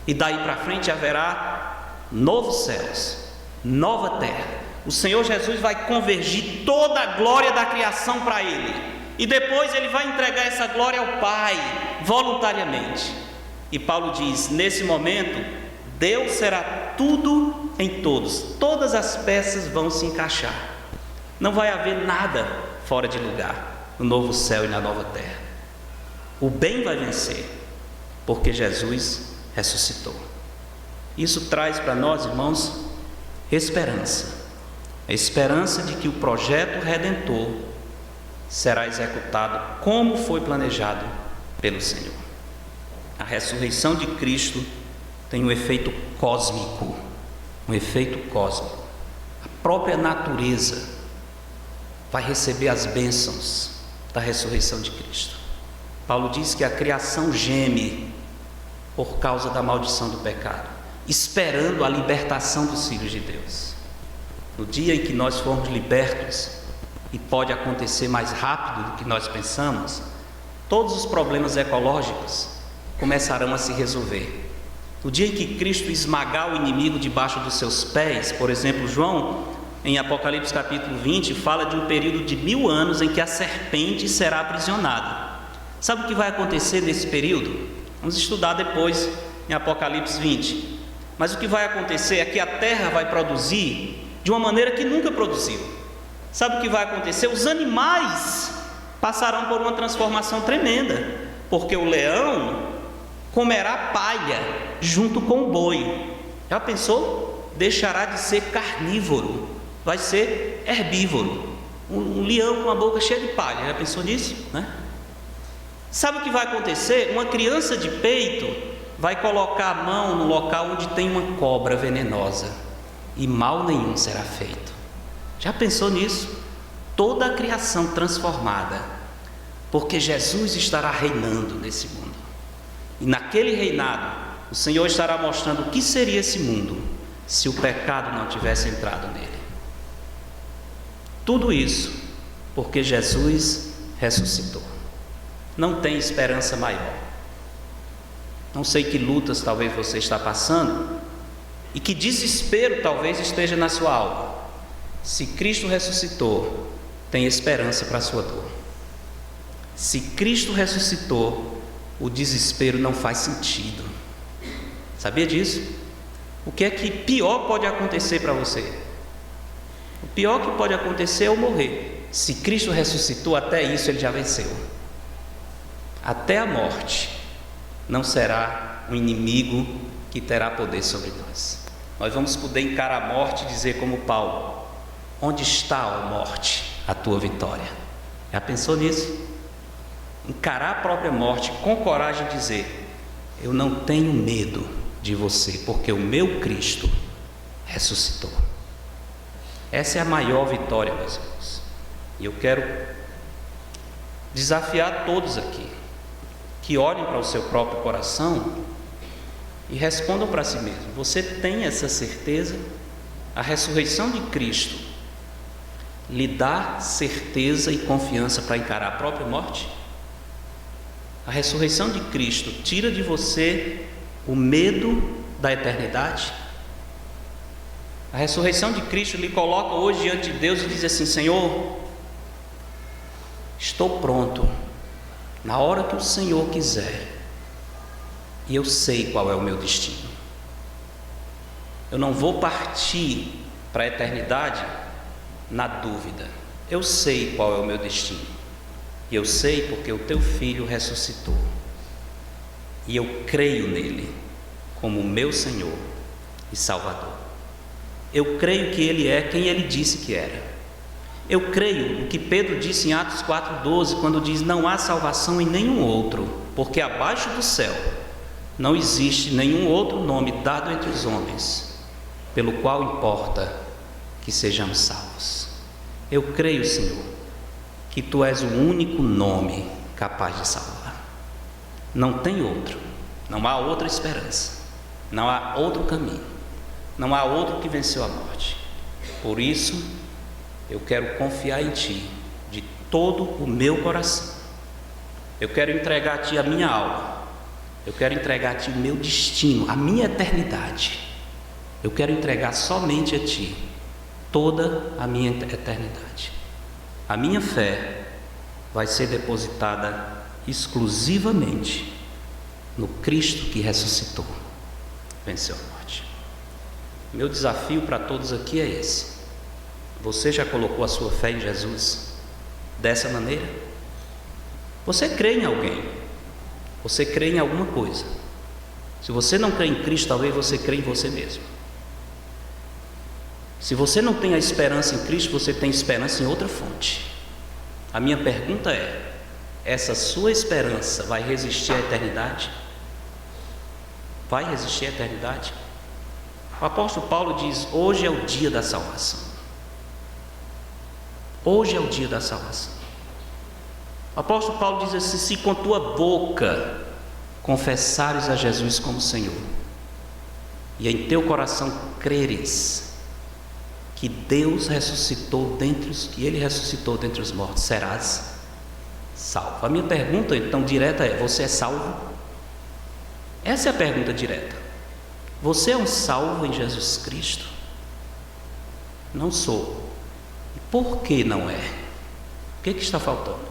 E daí para frente haverá novos céus, nova terra. O Senhor Jesus vai convergir toda a glória da criação para Ele, e depois Ele vai entregar essa glória ao Pai, voluntariamente. E Paulo diz, nesse momento, Deus será tudo em todos, todas as peças vão se encaixar, não vai haver nada fora de lugar, no novo céu e na nova terra. O bem vai vencer, porque Jesus ressuscitou. Isso traz para nós, irmãos, esperança. A esperança de que o projeto redentor será executado como foi planejado pelo Senhor. A ressurreição de Cristo tem um efeito cósmico, A própria natureza vai receber as bênçãos da ressurreição de Cristo. Paulo diz que a criação geme por causa da maldição do pecado, esperando a libertação dos filhos de Deus. No dia em que nós formos libertos, e pode acontecer mais rápido do que nós pensamos, todos os problemas ecológicos começarão a se resolver. No dia em que Cristo esmagar o inimigo debaixo dos seus pés, por exemplo, João, em Apocalipse capítulo 20, fala de um período de 1000 anos em que a serpente será aprisionada. Sabe o que vai acontecer nesse período? Vamos estudar depois em Apocalipse 20. Mas o que vai acontecer é que a terra vai produzir de uma maneira que nunca produziu. Sabe o que vai acontecer? Os animais passarão por uma transformação tremenda, porque o leão comerá palha junto com o boi. Já pensou? Deixará de ser carnívoro, vai ser herbívoro. Um leão com a boca cheia de palha. Já pensou nisso? Sabe o que vai acontecer? Uma criança de peito vai colocar a mão no local onde tem uma cobra venenosa, e mal nenhum será feito. Já pensou nisso? Toda a criação transformada, porque Jesus estará reinando nesse mundo. E naquele reinado, o Senhor estará mostrando o que seria esse mundo se o pecado não tivesse entrado nele. Tudo isso porque Jesus ressuscitou. Não tem esperança maior. Não sei que lutas talvez você está passando e que desespero talvez esteja na sua alma. Se Cristo ressuscitou, tem esperança para a sua dor. Se Cristo ressuscitou, o desespero não faz sentido. Sabia disso? O que é que pior pode acontecer para você? O pior que pode acontecer é eu morrer. Se Cristo ressuscitou, até isso Ele já venceu. Até a morte não será um inimigo que terá poder sobre nós. Nós vamos poder encarar a morte e dizer como Paulo: onde está, ó morte, a tua vitória? Já pensou nisso? Encarar a própria morte com coragem e dizer: eu não tenho medo de você, porque o meu Cristo ressuscitou. Essa é a maior vitória, meus irmãos. E eu quero desafiar todos aqui que olhem para o seu próprio coração e respondam para si mesmo: você tem essa certeza? A ressurreição de Cristo lhe dá certeza e confiança para encarar a própria morte? A ressurreição de Cristo tira de você o medo da eternidade? A ressurreição de Cristo lhe coloca hoje diante de Deus e diz assim: Senhor, estou pronto na hora que o Senhor quiser, e eu sei qual é o meu destino. Eu não vou partir para a eternidade na dúvida. Eu sei qual é o meu destino. E eu sei porque o teu filho ressuscitou. E eu creio nele como meu Senhor e Salvador. Eu creio que ele é quem ele disse que era. Eu creio no que Pedro disse em Atos 4,12, quando diz: não há salvação em nenhum outro, porque abaixo do céu não existe nenhum outro nome dado entre os homens, pelo qual importa que sejamos salvos. Eu creio, Senhor, que Tu és o único nome capaz de salvar. Não tem outro, não há outra esperança, não há outro caminho, não há outro que venceu a morte. Por isso, eu quero confiar em Ti de todo o meu coração. Eu quero entregar a Ti a minha alma. Eu quero entregar a Ti o meu destino, a minha eternidade. Eu quero entregar somente a Ti toda a minha eternidade. A minha fé vai ser depositada exclusivamente no Cristo que ressuscitou, venceu a morte. Meu desafio para todos aqui é esse. Você já colocou a sua fé em Jesus dessa maneira? Você crê em alguém? Você crê em alguma coisa? Se você não crê em Cristo, talvez você crê em você mesmo. Se você não tem a esperança em Cristo, você tem esperança em outra fonte. A minha pergunta é: essa sua esperança vai resistir à eternidade? Vai resistir à eternidade? O apóstolo Paulo diz: hoje é o dia da salvação. Hoje é o dia da salvação. O apóstolo Paulo diz assim: se com tua boca confessares a Jesus como Senhor, e em teu coração creres que Deus ressuscitou que Ele ressuscitou dentre os mortos, serás salvo. A minha pergunta então direta é: você é salvo? Essa é a pergunta direta. Você é um salvo em Jesus Cristo? Não sou. E por que não é? O que está faltando?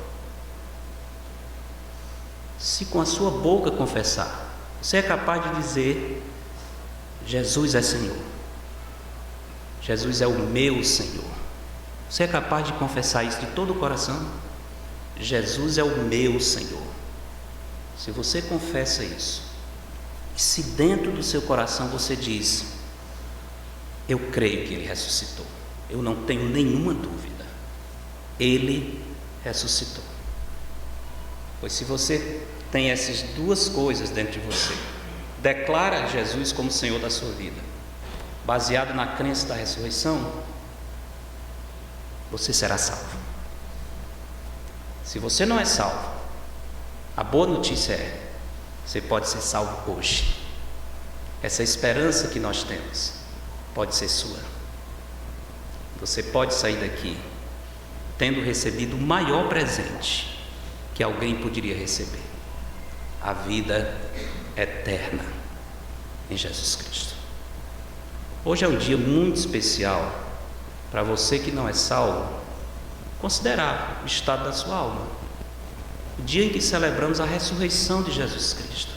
Se com a sua boca confessar, você é capaz de dizer: Jesus é Senhor, Jesus é o meu Senhor. Você é capaz de confessar isso de todo o coração? Jesus é o meu Senhor. Se você confessa isso, e se dentro do seu coração você diz: eu creio que Ele ressuscitou, eu não tenho nenhuma dúvida, Ele ressuscitou. Pois se você tem essas duas coisas dentro de você, declara Jesus como Senhor da sua vida, baseado na crença da ressurreição, você será salvo. Se você não é salvo, a boa notícia é: você pode ser salvo hoje. Essa esperança que nós temos pode ser sua. Você pode sair daqui tendo recebido o maior presente que alguém poderia receber: a vida eterna em Jesus Cristo. Hoje é um dia muito especial para você que não é salvo considerar o estado da sua alma. O dia em que celebramos a ressurreição de Jesus Cristo.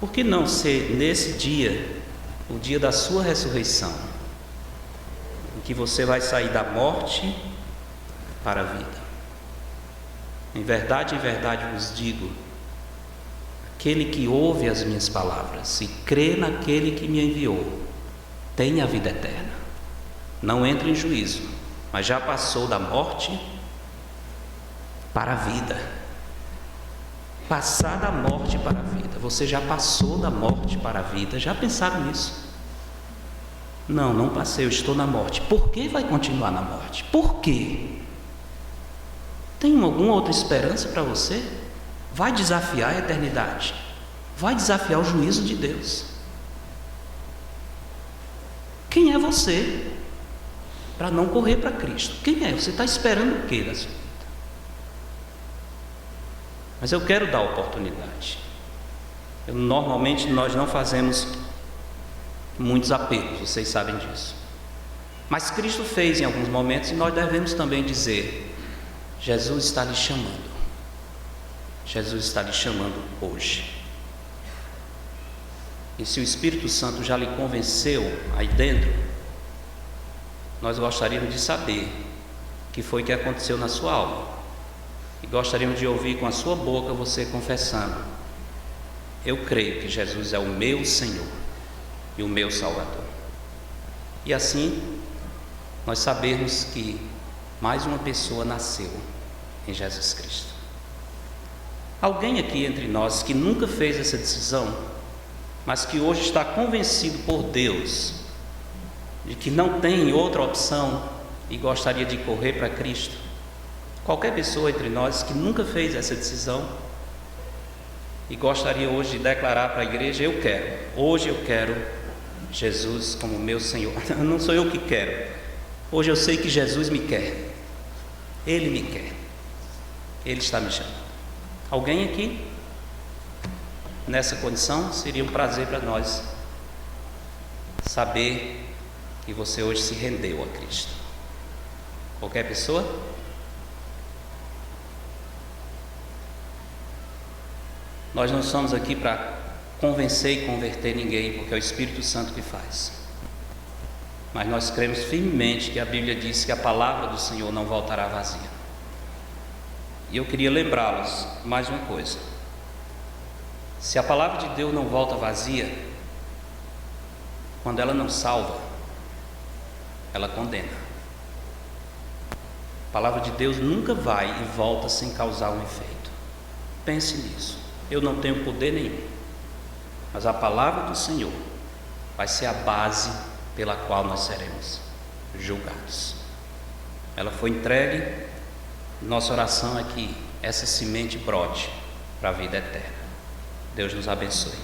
Por que não ser nesse dia, o dia da sua ressurreição, em que você vai sair da morte para a vida? Em verdade vos digo: aquele que ouve as minhas palavras e crê naquele que me enviou, tem a vida eterna. Não entra em juízo, mas já passou da morte para a vida. Passar da morte para a vida. Você já passou da morte para a vida? Já pensaram nisso? Não, não passei, eu estou na morte. Por que vai continuar na morte? Por quê? Tem alguma outra esperança para você? Vai desafiar a eternidade, vai desafiar o juízo de Deus. Quem é você para não correr para Cristo? Quem é? Você está esperando o que da sua vida? Mas eu quero dar oportunidade. Normalmente nós não fazemos muitos apelos, vocês sabem disso. Mas Cristo fez em alguns momentos, e nós devemos também dizer: Jesus está lhe chamando. Jesus está lhe chamando hoje. e se o Espírito Santo já lhe convenceu aí dentro, nós gostaríamos de saber o que foi que aconteceu na sua alma. E gostaríamos de ouvir com a sua boca você confessando: eu creio que Jesus é o meu Senhor e o meu Salvador. E assim nós sabemos que mais uma pessoa nasceu em Jesus Cristo. Alguém aqui entre nós que nunca fez essa decisão, mas que hoje está convencido por Deus de que não tem outra opção e gostaria de correr para Cristo? Qualquer pessoa entre nós que nunca fez essa decisão e gostaria hoje de declarar para a igreja: hoje eu quero Jesus como meu Senhor. Não sou eu que quero, hoje eu sei que Jesus me quer, Ele me quer, Ele está me chamando. Alguém aqui nessa condição? Seria um prazer para nós saber que você hoje se rendeu a Cristo. Qualquer pessoa? Nós não estamos aqui para convencer e converter ninguém, porque é o Espírito Santo que faz. Mas nós cremos firmemente que a Bíblia diz que a palavra do Senhor não voltará vazia. E eu queria lembrá-los mais uma coisa: se a palavra de Deus não volta vazia, quando ela não salva, ela condena. A palavra de Deus nunca vai e volta sem causar um efeito. Pense nisso. Eu não tenho poder nenhum, mas a palavra do Senhor vai ser a base pela qual nós seremos julgados. Ela foi entregue. Nossa oração é que essa semente brote para a vida eterna. Deus nos abençoe.